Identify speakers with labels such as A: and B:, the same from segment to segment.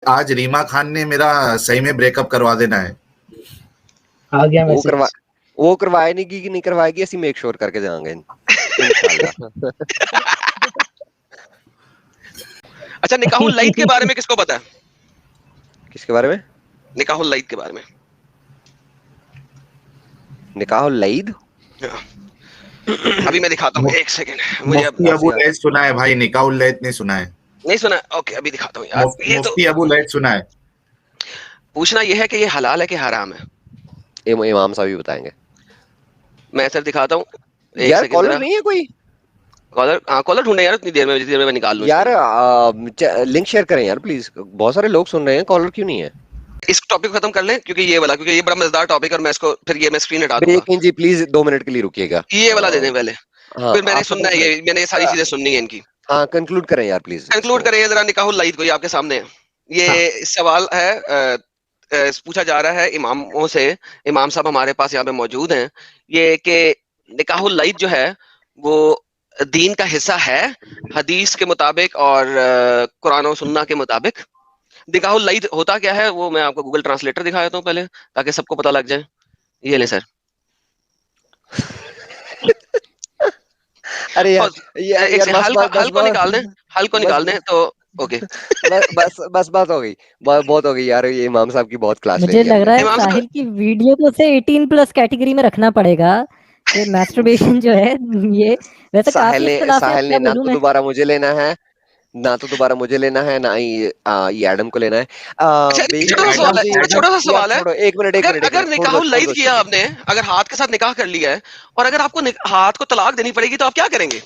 A: आज रीमा खान ने मेरा सही में ब्रेकअप करवा देना है।
B: आ गया
C: वो
B: मैसेज।
C: वो करवाएगी कि नहीं करवाएगी, ਅਸੀਂ मेक श्योर करके जाएंगे इंशाल्लाह।
D: अच्छा, निकाहुल लईद के बारे में किसको पता है?
C: किसके बारे में?
D: निकाहुल लईद के बारे में।
C: निकाहुल लईद
D: अभी मैं दिखाता हूँ, एक सेकंड। मुझे
A: मुफ्ती अबू लैद सुना है भाई, निकाहुल लैद नहीं सुना है।
D: नहीं सुना? ओके, अभी दिखाता हूँ यार। ये तो
A: मुफ्ती अबू लैद सुना है।
D: पूछना ये है कि ये हलाल है कि हराम है।
C: इमाम साहब ही बताएंगे।
D: मैं सर दिखाता हूँ, एक
C: यार
D: सेकंड।
C: कॉलर नहीं है कोई?
D: कॉलर, हाँ कॉलर ढूंढे यार, उतनी देर में, जितनी देर में मैं निकाल लूँ
C: यार। लिंक शेयर करें यार प्लीज, बहुत सारे लोग सुन रहे हैं, कॉलर क्यों नहीं है?
D: इस टॉपिक खत्म कर लें, क्योंकि ये वाला, क्योंकि ये बड़ा मजेदार टॉपिक है और मैं इसको फिर ये मैं स्क्रीन हटा दूंगा।
C: लेकिन जी प्लीज 2 मिनट के लिए रुकिएगा।
D: ये वाला दे दें पहले।
C: हाँ,
D: फिर मैंने सुनना है, ये मैंने ये सारी चीजें सुननी है इनकी।
C: हाँ कंक्लूड करें यार प्लीज।
D: कंक्लूड करें जरा। निकाहुल लईद को, ये आपके सामने है। ये सवाल है, पूछा जा रहा है इमामों से। इमाम साहब हमारे पास यहाँ पे मौजूद हैं। ये कि निकाहुल लईद जो है वो दीन का हिस्सा है हदीस के मुताबिक और कुरान और सुन्ना के मुताबिक। निकाहुल लईद होता क्या है वो मैं आपको गूगल ट्रांसलेटर दिखा देता हूँ पहले, ताकि सबको पता लग जाए। ये ले सर।
C: अरे यार,
D: हल को निकाल दें, हल को निकाल दें तो ओके।
C: बस बात हो गई, बहुत हो गई यार। ये इमाम साहब की बहुत क्लास
B: मुझे लग रहा है साहिल की वीडियो को से 18+ कैटेगरी में रखना पड़ेगा कि मैस्टरबेशन जो है ये वैसे काफी इख्तिलाफ है।
C: साहिल ने ना तो दोबारा मुझे लेना है, ना ही ये एडम को लेना है।
D: छोटा सा सवाल है।
C: एक मिनट
D: अगर निकाहुल लईद किया आपने, अगर हाथ के साथ निकाह कर लिया है और अगर आपको हाथ को तलाक देनी पड़ेगी तो आप क्या करेंगे?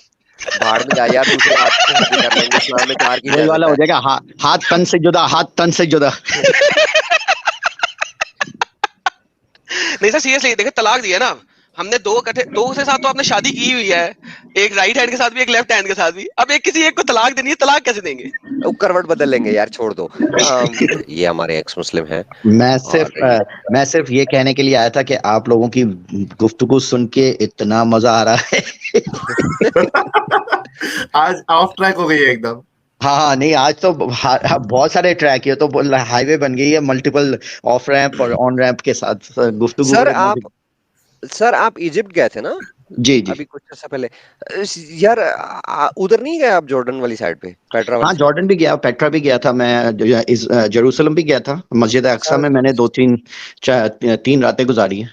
C: भाड़ में जा यार, दूसरे हाथ से शादी कर लेंगे। इस्लाम में चार की
E: वही वाला हो जाएगा, हाथ तन से जुदा, हाथ तन से जुदा।
D: नहीं सर सीरियसली देखिए, तलाक दिया ना हमने, दो के साथ तो आपने शादी की हुई है, एक राइट हैंड के साथ भी एक लेफ्ट हैंड के साथ भी। अब एक किसी एक को तलाक देनी है, तलाक कैसे देंगे?
C: करवट बदल लेंगे यार, छोड़ दो। ये हमारे एक्स मुस्लिम है। मैं
E: सिर्फ ये कहने के लिए आया था कि आप लोगों की गुफ्तगू सुन के इतना मजा आ रहा है।
A: आज ऑफ ट्रैक हो गई है एकदम।
E: हाँ नहीं, आज तो बहुत सारे ट्रैक है, तो हाईवे बन गई है मल्टीपल ऑफ रैंप और ऑन रैंप के साथ गुफ्तगू।
C: सर आप इजिप्ट गए थे ना?
E: जी
C: अभी कुछ अर्सा पहले। यार उधर नहीं गए आप, जॉर्डन वाली साइड पे, पेट्रा वाली?
E: हाँ जॉर्डन भी गया, पेट्रा भी गया था मैं, जेरूसलम भी गया था। मस्जिद अक्सा में मैंने 3 रातें गुजारी हैं।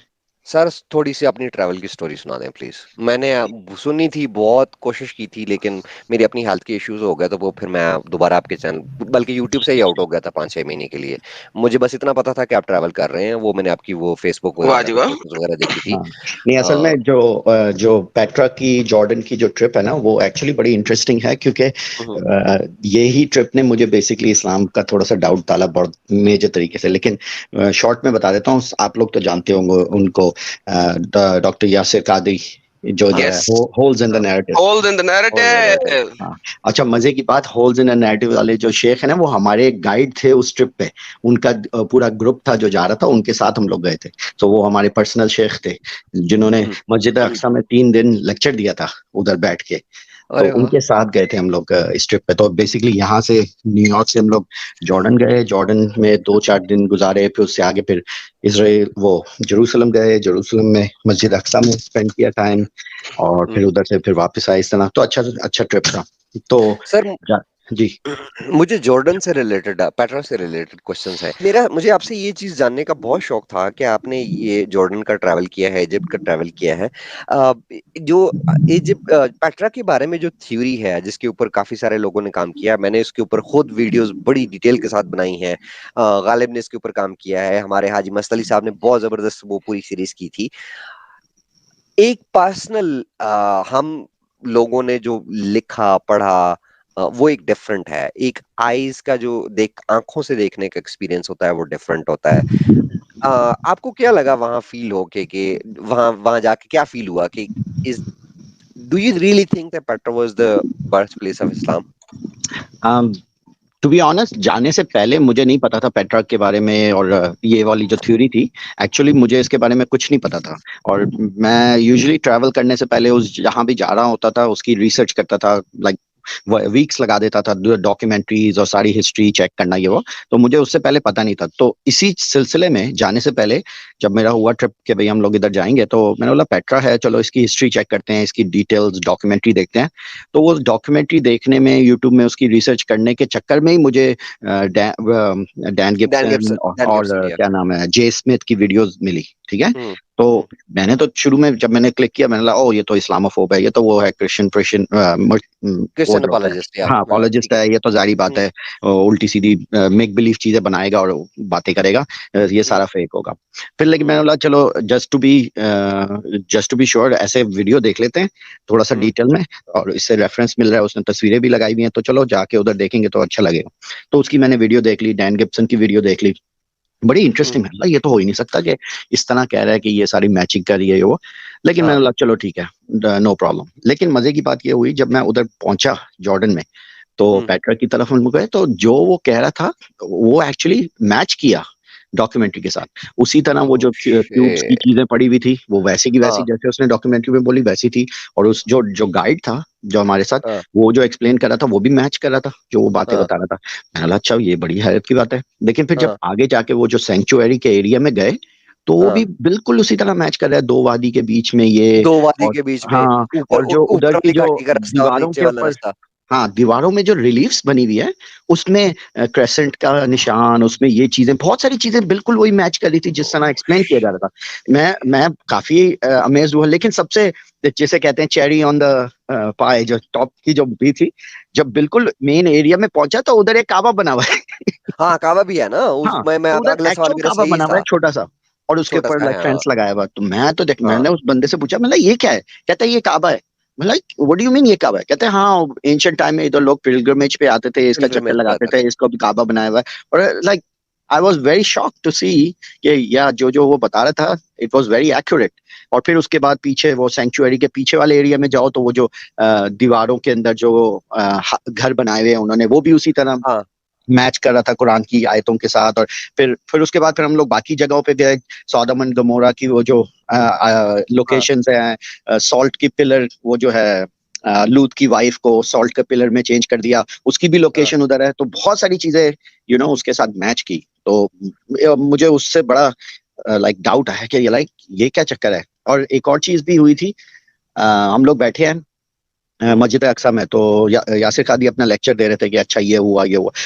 C: सर थोड़ी सी अपनी ट्रैवल की स्टोरी सुना दें प्लीज। मैंने सुनी थी, बहुत कोशिश की थी, लेकिन मेरी अपनी हेल्थ के इश्यूज हो गए, तो वो फिर मैं दोबारा आपके चैनल, बल्कि यूट्यूब से ही आउट हो गया था 5-6 महीने के लिए। मुझे बस इतना पता था कि आप ट्रैवल कर रहे हैं, वो मैंने आपकी वो फेसबुक वगैरह देखी थी।
E: नहीं असल में जो पेट्रा की जॉर्डन की जो ट्रिप है ना, वो एक्चुअली बड़ी इंटरेस्टिंग है, क्योंकि यही ट्रिप ने मुझे बेसिकली इस्लाम का थोड़ा सा डाउट डाला बहुत मेजर तरीके से। लेकिन शॉर्ट में बता देता हूँ, आप लोग तो जानते होंगे उनको, डॉक्टर यासिर कादरी, जो होल्स इन द नैरेटिव। अच्छा, मजे की बात, होल्स इन द नैरेटिव वाले जो शेख है ना, वो हमारे गाइड थे उस ट्रिप पे। उनका पूरा ग्रुप था जो जा रहा था, उनके साथ हम लोग गए थे। तो वो हमारे पर्सनल शेख थे, जिन्होंने मस्जिद अक्सा में 3 दिन लेक्चर दिया था उधर बैठ के। तो उनके साथ गए थे हम लोग इस ट्रिप पे। तो बेसिकली यहाँ से न्यूयॉर्क से हम लोग जॉर्डन गए, जॉर्डन में 2-4 दिन गुजारे, फिर उससे आगे फिर इजराइल जेरूसलम गए, जेरूसलम में मस्जिद अक्सा में स्पेंड किया टाइम, और फिर उधर से फिर वापस आए। इस तरह तो अच्छा ट्रिप था। तो
C: सर
E: जी,
C: मुझे जॉर्डन से रिलेटेड, पेट्रा से रिलेटेड क्वेश्चंस है। मुझे आपसे ये चीज जानने का बहुत शौक था कि आपने ये जॉर्डन का ट्रैवल किया है, इजिप्ट का ट्रैवल किया है। जो इजिप्ट, पेट्रा के बारे में जो थ्योरी है, जिसके ऊपर काफी सारे लोगों ने काम किया, मैंने इसके ऊपर खुद वीडियोस बड़ी डिटेल के साथ बनाई हैं। गालिब ने इसके ऊपर काम किया है, हमारे हाजी मस्त अली साहब ने बहुत जबरदस्त वो पूरी सीरीज की थी। एक पर्सनल हम लोगों ने जो लिखा पढ़ा, वो एक डिफरेंट है। एक आईज का जो आंखों से देखने का एक्सपीरियंस होता है, वो डिफरेंट होता है। आपको क्या लगा वहां फील होके, कि वहां जाके क्या फील हुआ कि do you really think that Petra was the birth place of Islam?
E: To be honest, जाने से पहले मुझे नहीं पता था पेट्रा के बारे में, और ये वाली जो थ्योरी थी, एक्चुअली मुझे इसके बारे में कुछ नहीं पता था। और मैं यूजुअली ट्रैवल करने से पहले उस जहाँ भी जा रहा होता था उसकी रिसर्च करता था, लाइक वीक्स लगा देता था डॉक्यूमेंट्रीज और सारी हिस्ट्री चेक करना ये वो। तो मुझे उससे पहले पता नहीं था। तो इसी सिलसिले में जाने से पहले जब मेरा हुआ ट्रिप कि भाई हम लोग इधर जाएंगे, तो मैंने बोला पेट्रा है, चलो इसकी हिस्ट्री चेक करते हैं, इसकी डिटेल्स डॉक्यूमेंट्री देखते हैं। तो वो डॉक्यूमेंट्री देखने में, यूट्यूब में उसकी रिसर्च करने के चक्कर में ही मुझे डैन गिब्सन और क्या नाम है, जे स्मिथ की वीडियोस मिली। ठीक है, तो मैंने तो शुरू में जब मैंने क्लिक किया, मैंने लगा ओ ये तो इस्लामोफोब है, ये तो वो है क्रिश्चियन
C: अपॉलजिस्ट
E: हाँ अपॉलजिस्ट है, ये तो जारी बात है, उल्टी सीधी मेक बिलीव चीजें बनाएगा और बातें करेगा, ये सारा फेक होगा। फिर लेकिन मैंने बोला चलो जस्ट टू बी श्योर ऐसे वीडियो देख लेते हैं थोड़ा सा डिटेल में, और इससे रेफरेंस मिल रहा है, उसने तस्वीरें भी लगाई हुई हैं, तो चलो जाके उधर देखेंगे तो अच्छा लगेगा। तो उसकी मैंने वीडियो देख ली, डैन गिब्सन की वीडियो देख ली, बड़ी इंटरेस्टिंग है। ये तो हो ही नहीं सकता कि इस तरह कह रहा है कि ये सारी मैचिंग कर रही है वो। लेकिन मैंने बोला चलो ठीक है, नो प्रॉब्लम। लेकिन मजे की बात ये हुई जब मैं उधर पहुंचा जॉर्डन में, तो पेट्रा की तरफ हम गए, तो जो वो कह रहा था वो एक्चुअली मैच किया डॉक्यूमेंट्री के साथ। उसी तरह वो जो क्यूब्स की चीजें पड़ी हुई थी वो वैसे की वैसी जैसे उसने डॉक्यूमेंट्री में बोली वैसी थी, और उस जो गाइड था जो हमारे साथ वो जो एक्सप्लेन कर रहा था वो भी मैच कर रहा था, जो वो बातें बता रहा था। मैंने कहा अच्छा ये बड़ी हैरत की बात है। लेकिन फिर जब आगे जाके वो जो सेंचुअरी के एरिया में गए, तो वो भी बिल्कुल उसी तरह मैच कर रहा है, दो वादी के बीच में ये,
C: दो वादी के बीच में,
E: हाँ, और जो उधर की जो दीवारों के ऊपर, हाँ दीवारों में जो रिलीफ्स बनी हुई है उसमें क्रेसेंट का निशान, उसमें ये चीजें, बहुत सारी चीजें बिल्कुल वही मैच कर रही थी जिस तरह एक्सप्लेन किया जा रहा था। मैं काफी अमेज्ड हुआ। लेकिन सबसे जैसे कहते हैं चेरी ऑन द पाई, जो टॉप की जो भी थी, जब बिल्कुल मेन एरिया में पहुंचा तो उधर एक काबा बना हुआ है।
C: हाँ काबा भी है ना,
E: हाँ, उधर एक्चुअल काबा बना हुआ है छोटा सा, और उसके ऊपर लाइक फेंस लगाया हुआ। तो मैं तो देख, मैंने उस बंदे से पूछा, मतलब ये क्या है? कहता है ये काबा है। मतलब व्हाट डू यू मीन ये काबा है? कहते हैं हाँ एंशिएंट टाइम में इधर लोग पिलग्रिमेज पे आते थे, इसका चक्कर लगाते थे, इसको भी काबा बनाया हुआ है। और like I was very shocked to see कि या जो वो बता रहा था इट वाज वेरी एक्यूरेट। और फिर उसके बाद पीछे वो सेंचुअरी के पीछे वाले एरिया में जाओ तो वो जो दीवारों के अंदर जो घर बनाए हुए हैं उन्होंने, वो भी उसी तरह मैच कर रहा था कुरान की आयतों के साथ। और फिर उसके बाद फिर हम लोग बाकी जगहों पे गए, सौदम एंड गमोरा की वो जो लोकेशंस हैं, सॉल्ट की पिलर, वो जो है लूत की वाइफ को सॉल्ट के पिलर में चेंज कर दिया, उसकी भी लोकेशन उधर है। तो बहुत सारी चीजें उसके साथ मैच की। तो मुझे उससे बड़ा लाइक डाउट आया कि ये क्या चक्कर है। और एक और चीज भी हुई थी, हम लोग बैठे हैं मस्जिद अक्सा में, तो यासिर कादी अपना लेक्चर दे रहे थे कि अच्छा ये हुआ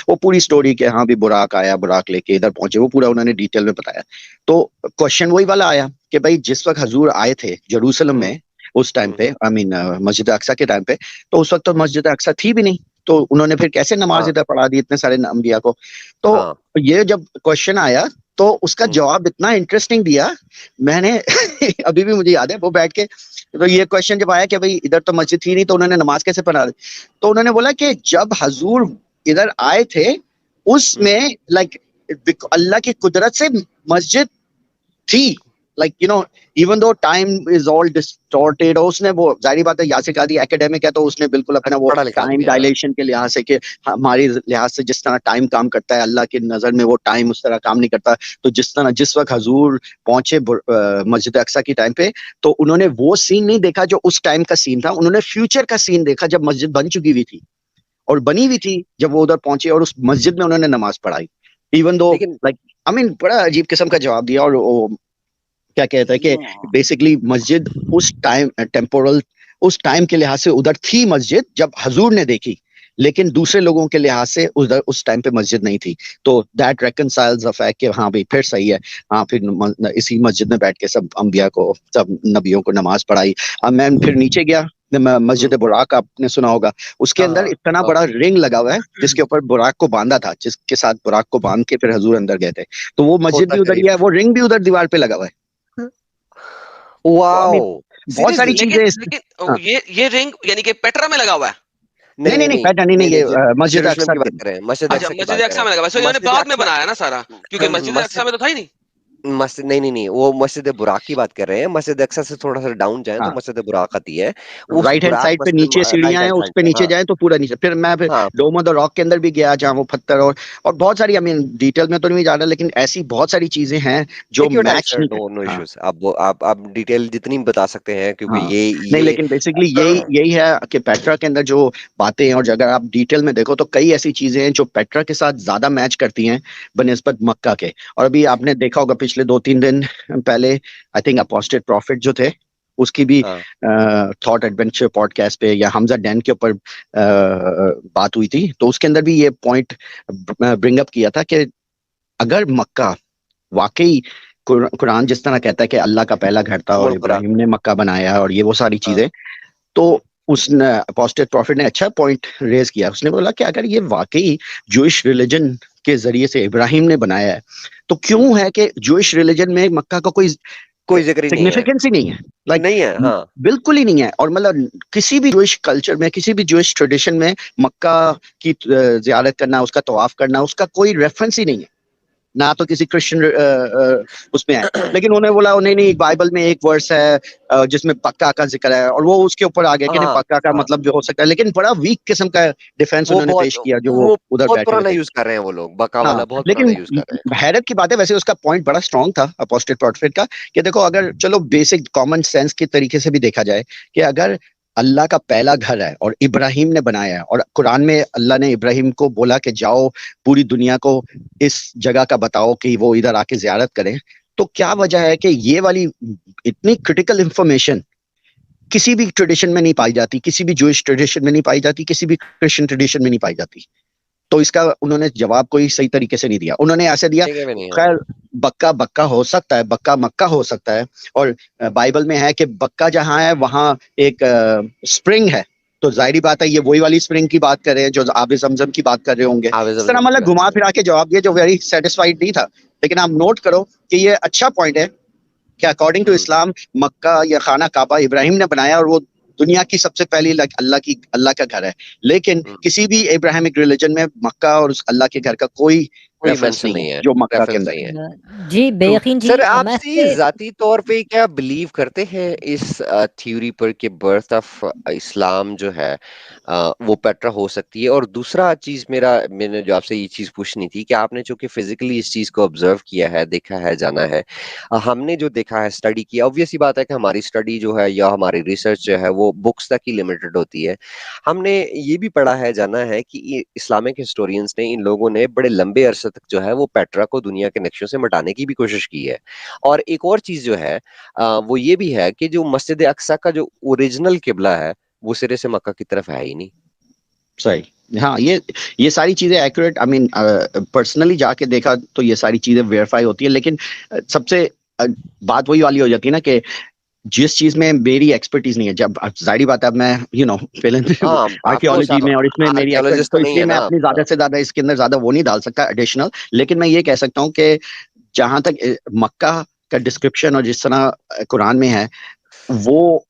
E: वो पूरी स्टोरी के, हाँ भी बुराक आया, बुराक लेके इधर पहुंचे, वो पूरा उन्होंने डिटेल में बताया। तो क्वेश्चन वही वाला आया कि भाई जिस वक्त हजूर आए थे जेरूसलम में उस टाइम पे, आई मीन मस्जिद अक्सा के टाइम पे, तो उस वक्त तो मस्जिद अक्सा थी भी नहीं, तो उन्होंने फिर कैसे नमाज इधर पढ़ा दी इतने सारे अंबिया को? तो ये जब क्वेश्चन आया तो उसका जवाब इतना इंटरेस्टिंग दिया मैंने अभी भी मुझे याद है, वो बैठ के, तो ये क्वेश्चन जब आया कि भाई इधर तो मस्जिद थी नहीं तो उन्होंने नमाज कैसे पढ़ा दी? तो उन्होंने बोला कि जब हजूर इधर आए थे उसमें लाइक अल्लाह की कुदरत से मस्जिद थी, like even though time is all distorted. और उसने वो जाहिर बात है यासिर कादी एकेडमिक है, तो उसने बिल्कुल अपना वो टाइम डायलेशन के लिहाज से, कि हमारी लिहाज से जिस तरह टाइम काम करता है, अल्लाह की नजर में वो टाइम उस तरह काम नहीं करता। तो जिस वक्त हजूर पहुंचे मस्जिद अक्सा की टाइम पे, तो उन्होंने वो सीन नहीं देखा जो उस टाइम का सीन था, उन्होंने फ्यूचर का सीन देखा जब मस्जिद बन चुकी हुई थी और बनी हुई थी जब वो उधर पहुंचे, और उस मस्जिद में उन्होंने नमाज पढ़ाई। Even though like I mean बड़ा अजीब किस्म का जवाब दिया। और क्या कहता है कि बेसिकली मस्जिद उस टाइम के लिहाज से उधर थी मस्जिद जब हजूर ने देखी, लेकिन दूसरे लोगों के लिहाज से उधर उस टाइम पे मस्जिद नहीं थी। तो दैट रेकनसाइल्स द फैक्ट कि हाँ भाई फिर सही है, हाँ फिर इसी मस्जिद में बैठ के सब अंबिया को, सब नबियों को नमाज पढ़ाई। अब मैं फिर नीचे गया, मस्जिद बुराक आपने सुना होगा, उसके अंदर इतना बड़ा रिंग लगा हुआ है जिसके ऊपर बुराक को बांधा था, जिसके साथ बुराक को बांध के फिर हजूर अंदर गए थे। तो वो मस्जिद भी उधर ही है, वो रिंग भी उधर दीवार पे लगा हुआ है।
C: वाओ,
E: बहुत सारी चीजें।
D: लेकिन ये रिंग यानी कि पेट्रा में लगा हुआ है?
E: नहीं पैटर्न नहीं, ये मस्जिद अक्सा
C: की बात कर रहे हैं, मस्जिद अक्सा
D: में लगा हुआ है। इन्होंने बाद में बनाया ना सारा, क्योंकि मस्जिद अक्सा में तो था ही नहीं।
C: मस्जिद नहीं, वो मस्जिद बुराक की बात कर रहे हैं। मस्जिद अक्सा से थोड़ा सा डाउन जाए तो
E: हाँ
C: मस्जिद बुराक आती है। उस
E: राइट हैंड
C: बुराक
E: साइड पे
C: मस्जिद
E: नीचे
C: राइट
E: सीढ़ियां हैं,
C: हैंड
E: उस
C: साइड
E: पे
C: पे,
E: नीचे
C: हाँ
E: जाए तो पूरा नीचे। फिर मैं
C: हाँ
E: डोम ऑफ द रॉक के अंदर भी गया जहाँ वो पत्थर और बहुत सारी, आई मीन डिटेल में तो नहीं जा रहा, लेकिन ऐसी बहुत सारी चीजें हैं जो
C: take your time
E: match
C: sir,
E: नहीं
C: नो नो
E: करती। हाँ
C: इश्यूज। आप डिटेल जितनी बता सकते हैं, क्योंकि
E: हाँ नहीं,
C: ये
E: लेकिन बेसिकली यही है कि पेट्रा के अंदर जो बातें हैं, और अगर आप डिटेल में देखो तो कई ऐसी चीजें हैं जो पेट्रा के साथ ज्यादा मैच करती हैं बनिस्बत मक्का के। और अभी आपने देखा होगा पिछले 2-3 दिन पहले, आई थिंक अपोस्टेट प्रॉफिट जो थे, उसकी भी
C: हाँ
E: थॉट एडवेंचर पॉडकास्ट पे या हमजा डैन के ऊपर बात हुई थी, तो उसके अंदर भी ये पॉइंट ब्रिंग अप किया था कि अगर मक्का वाकई कुरान जिस तरह कहता है कि अल्लाह का पहला घर था और
C: उमुल कुरा।
E: इब्राहिम ने मक्का बनाया और ये वो सारी
C: हाँ
E: चीजें, तो उसने अपोस्टेट प्रॉफिट ने अच्छा पॉइंट रेज किया। उसने बोला कि अगर ये वाकई जूइश रिलीजन के जरिए से इब्राहिम ने बनाया है, तो क्यों है कि जूइश रिलीजन में मक्का का कोई
C: कोई जिक्र ही नहीं है,
E: सिग्निफिकेंस ही नहीं है। लाइक
C: नहीं है। हाँ
E: बिल्कुल ही नहीं है। और मतलब किसी भी जूइश कल्चर में, किसी भी जूइश ट्रेडिशन में मक्का की जियारत करना, उसका तवाफ करना, उसका कोई रेफरेंस ही नहीं है, ना तो किसी क्रिश्चियन उसमें है। लेकिन उन्होंने बोला नहीं नहीं, बाइबल में एक वर्स है जिसमें पक्का का जिक्र है, और वो उसके ऊपर आ गया कि नहीं
C: हाँ
E: पक्का का
C: हाँ,
E: मतलब भी हो सकता है, लेकिन बड़ा वीक किस्म का डिफेंस
C: वो
E: उन्होंने
C: बहुत
E: पेश किया जो वो
C: वो
E: उधर
C: बहुत
E: बैठे हुए
C: पुराना
E: थे।
C: यूज कर रहे हैं वो लोग, बका
E: हाँ
C: वाला बहुत पुराना
E: लेकिन
C: यूज कर रहे हैं।
E: हैरत की बात है, वैसे उसका पॉइंट बड़ा स्ट्रांग था अपोस्टेट प्रॉफिट का, कि देखो अगर चलो बेसिक कॉमन सेंस के तरीके से भी देखा जाए कि अगर अल्लाह का पहला घर है और इब्राहिम ने बनाया है, और कुरान में अल्लाह ने इब्राहिम को बोला कि जाओ पूरी दुनिया को इस जगह का बताओ कि वो इधर आके जियारत करें, तो क्या वजह है कि ये वाली इतनी क्रिटिकल इंफॉर्मेशन किसी भी ट्रेडिशन में नहीं पाई जाती, किसी भी जूइश ट्रेडिशन में नहीं पाई जाती, किसी भी क्रिश्चियन ट्रेडिशन में नहीं पाई जाती? तो इसका उन्होंने जवाब कोई सही तरीके से नहीं दिया। उन्होंने ऐसे दिया,
C: ठीक है भी नहीं है।
E: खैर बक्का बक्का हो सकता है, बक्का मक्का हो सकता है, और बाइबल में है कि बक्का जहां है वहां एक स्प्रिंग है, तो जाहिर बात है ये वही वाली स्प्रिंग की बात कर रहे हैं जो आबे जमजम की बात कर रहे होंगे।
C: आवे
E: इस तरह
C: जमजम की
E: मतलब
C: बात
E: घुमा
C: कर रहे
E: फिरा के जवाब दिया जो वेरी सेटिस्फाइड नहीं था। लेकिन आप नोट करो कि ये अच्छा पॉइंट है कि अकॉर्डिंग टू इस्लाम मक्का या खाना काबा इब्राहिम ने बनाया, और वो दुनिया की सबसे पहली अल्लाह का घर है। लेकिन
C: हैं।
E: किसी भी इब्राहिमिक रिलीजन में मक्का और उस अल्लाह के घर का कोई
C: कोई
E: रेफरेंस
C: मेंशन
E: नहीं
C: नहीं
E: है
C: है,
E: जो मक्का के
C: रेफरेंस
E: अंदर
C: नहीं है।
E: है।
B: जी
C: ट्रू
B: बेयकीन जी
C: सर, आप
B: मैं
C: सी
B: इससे
C: जाती तौर पे क्या बिलीव करते हैं इस थ्योरी पर कि बर्थ ऑफ इस्लाम जो है वो पेट्रा हो सकती है? और दूसरा चीज मैंने जो आपसे ये चीज पूछनी थी कि आपने चूंकि फिजिकली इस चीज को ऑब्जर्व किया है, देखा है, जाना है, हमने जो देखा है, स्टडी किया, ऑब्वियस सी बात है कि हमारी स्टडी जो है या हमारी रिसर्च जो है वो बुक्स तक ही लिमिटेड होती है। हमने ये भी पढ़ा है, जाना है कि इस्लामिक हिस्टोरियंस ने, इन लोगों ने बड़े लंबे अरसे तक जो है वो पेट्रा को दुनिया के नक्शों से मिटाने की भी कोशिश की है। और एक और चीज जो है वो ये भी है कि जो मस्जिद अक्सा का जो ओरिजिनल किबला है वो सिरे से मक्का की तरफ है ही नहीं।
E: सही। हाँ ये सारी चीजें एक्यूरेट, आई मीन पर्सनली जाके देखा तो ये सारी चीजें वेरीफाई होती है। लेकिन सबसे बात वही वाली हो जाती है ना कि जिस चीज में मेरी एक्सपर्टीज नहीं है, जब जाहिर बात है मैं
C: हाँ, ऑफकोर्स
E: आर्कियोलॉजी
C: आप
E: में और इसमें मेरी एक्सपर्ट,
C: आर्कियोलॉजिस्ट तो
E: तो
C: नहीं
E: इसलिए
C: है
E: मैं
C: ना
E: अपनी
C: आप।
E: ज्यादा से ज्यादा इसके अंदर ज्यादा वो नहीं डाल सकता एडिशनल। लेकिन मैं ये कह सकता हूँ कि जहां तक मक्का का डिस्क्रिप्शन और जिस तरह कुरान में है, वो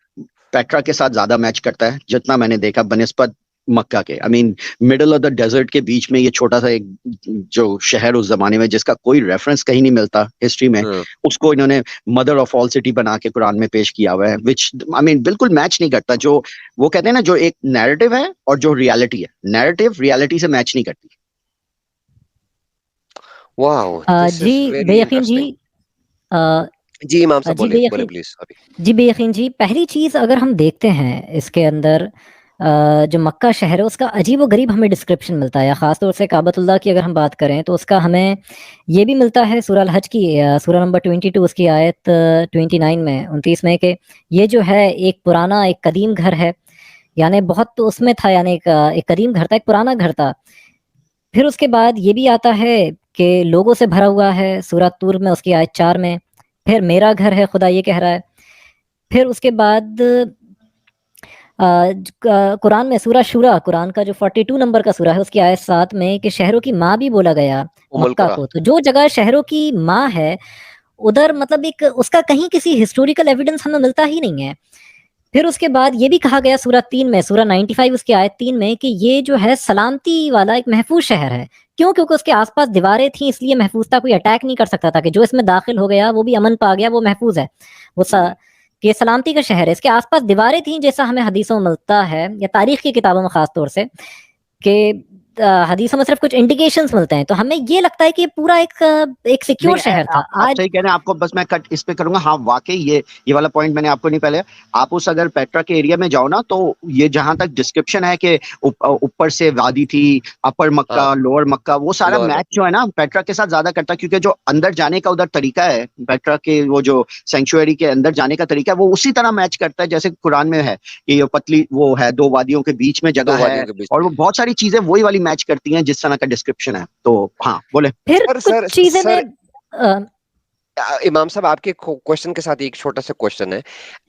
E: पेट्रा के साथ ज्यादा मैच करता है जितना मैंने देखा बनिस्बत मक्का के। I mean middle of the desert के बीच में ये छोटा सा एक जो शहर उस जमाने में जिसका कोई रेफरेंस कहीं नहीं मिलता हिस्ट्री में,
C: हम्म,
E: उसको इन्होंने मदर ऑफ ऑल सिटी बना के कुरान में पेश किया हुआ है, विच आई मीन बिल्कुल मैच नहीं करता। जो वो कहते हैं ना, जो एक नैरेटिव है और जो रियलिटी है, नैरेटिव रियलिटी से मैच नहीं करती।
C: वाओ, दिस
B: जी
C: इज वेरी
B: बेयकीन जी
C: इंटरेस्टिंग।
B: अ,
C: जी इमाम साहब,
B: जी
C: बोले बोले
B: बेयकीन
C: प्लीज, सॉरी।
B: जी बेयकीन जी पहली चीज़ अगर हम देखते हैं इसके अंदर जो मक्का शहर है उसका अजीब व गरीब हमें डिस्क्रिप्शन मिलता है, ख़ासतौर से काबतुल्लाह की अगर हम बात करें तो उसका हमें ये भी मिलता है सूरह अल हज की सूरह नंबर 22 उसकी आयत 29 में 29 में कि ये जो है एक पुराना एक कदीम घर है, यानी बहुत तो उसमें था, यानी एक कदीम घर था, एक पुराना घर था। फिर उसके बाद ये भी आता है कि लोगों से भरा हुआ है सूरह तूर में उसकी आयत 4 में। फिर मेरा घर है खुदा ये कह रहा है। फिर उसके बाद कुरान में सूरह शूरा, कुरान का जो 42 नंबर का सूरा है उसकी आयत 7 में कि शहरों की माँ भी बोला गया
C: उमुल
B: मक्का
C: कुरा।
B: को। तो जो जगह शहरों की माँ है उधर मतलब एक उसका कहीं किसी हिस्टोरिकल एविडेंस हमें मिलता ही नहीं है। फिर उसके बाद ये भी कहा गया सूरह 3 में, सूरह 95 उसकी आयत 3 में कि ये जो है सलामती वाला एक महफूज शहर है, क्यों? क्योंकि उसके आसपास दीवारें थी, इसलिए महफूज था, कोई अटैक नहीं कर सकता था, कि जो इसमें दाखिल हो गया वो भी अमन पा गया, वो महफूज है, वो कि सलामती का शहर है। इसके आसपास दीवारें थी, जैसा हमें हदीसों में मिलता है या तारीख की किताबों में खास तौर से, कि हदीसों में सिर्फ कुछ इंडिकेशंस मिलते हैं, तो हमें ये लगता है कि ये पूरा एक सिक्योर शहर था।
E: आप
B: आज
E: सही कह रहे हैं, आपको बस मैं कट इस पे करूंगा। हाँ वाकई ये वाला पॉइंट मैंने आपको नहीं पहले, आप उस अगर पेट्रा के एरिया में जाओ ना, तो ये जहां तक डिस्क्रिप्शन है कि ऊपर से वादी थी, अपर मक्का,
C: हाँ,
E: लोअर मक्का, वो सारा
C: लोअर
E: मैच जो है ना पेट्रा के साथ ज्यादा करता है, क्योंकि जो अंदर जाने का उधर तरीका है, पेट्रा के वो जो सेंचुअरी के अंदर जाने का तरीका है, वो उसी तरह मैच करता है जैसे कुरान में है कि ये पतली वो है, दो वादियों के बीच में
C: दो
E: जगह है,
C: वादियों के बीच
E: और
C: में।
E: वो बहुत सारी चीजें वही वाली मैच करती हैं जिस तरह का डिस्क्रिप्शन है। तो हाँ बोले।
B: फिर
C: सर
B: कुछ
C: सर
B: चीजें
C: सर
B: में
C: इमाम साहब, आपके क्वेश्चन के साथ एक छोटा सा क्वेश्चन है।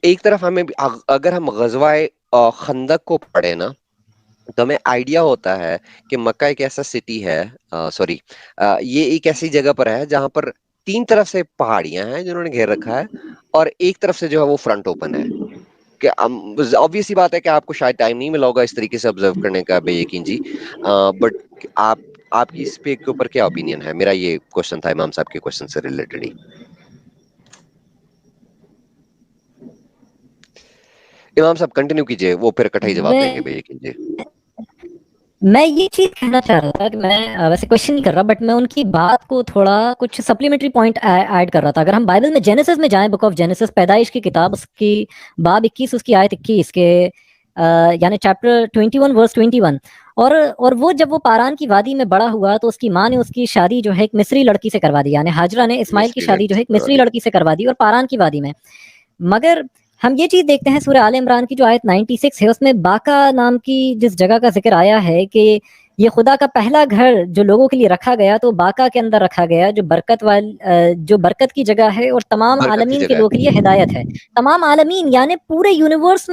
C: एक तरफ हमें अगर हम गजवाए खंदक को पढ़े ना, तो हमें आइडिया होता है कि मक्का एक ऐसा सिटी है, सॉरी, ये एक ऐसी जगह पर है जहां पर तीन तरफ से पहाड़ियां हैं जिन्होंने घेर रखा है, और एक तरफ से जो है वो फ्रंट ओपन है। कि ऑब्वियस सी बात है कि आपको शायद टाइम नहीं मिला होगा इस तरीके से ऑब्जर्व करने का बेयकीन जी, बट आपकी इस पे के ऊपर क्या ओपिनियन है? मेरा ये क्वेश्चन था इमाम साहब के क्वेश्चन से रिलेटेड ही। इमाम साहब कंटिन्यू कीजिए, वो फिर इकट्ठा ही जवाब देंगे बेयकीन जी।
B: मैं ये चीज कहना चाह रहा था कि मैं वैसे क्वेश्चन नहीं कर रहा, बट मैं उनकी बात को थोड़ा कुछ सप्लीमेंट्री पॉइंट ऐड कर रहा था। अगर हम बाइबल में जेनेसिस में जाएं, बुक ऑफ जेनेसिस, पैदाइश की किताब, उसकी बाब 21, उसकी आयत 21 के यानी चैप्टर 21 वर्स 21, और वो जब वो पारान की वादी में बड़ा हुआ, तो उसकी माँ ने उसकी शादी जो है एक मिस्री लड़की से करवा दी, यानी हाजरा ने इस्माइल की शादी जो है एक मिस्री लड़की से करवा दी, और पारान की वादी में। मगर हम ये चीज देखते हैं सूरह आल इमरान की जो आयत 96 है, उसमें बाका नाम की जिस जगह का जिक्र आया है कि ये खुदा का पहला घर जो लोगों के लिए रखा गया, तो बाका के अंदर रखा गया, जो बरकत की जगह है और तमाम
C: बरकत की
B: आलमीन के
C: जगह
B: लोगों के लिए हिदायत है। तमाम आलमीन यानी पूरे यूनिवर्स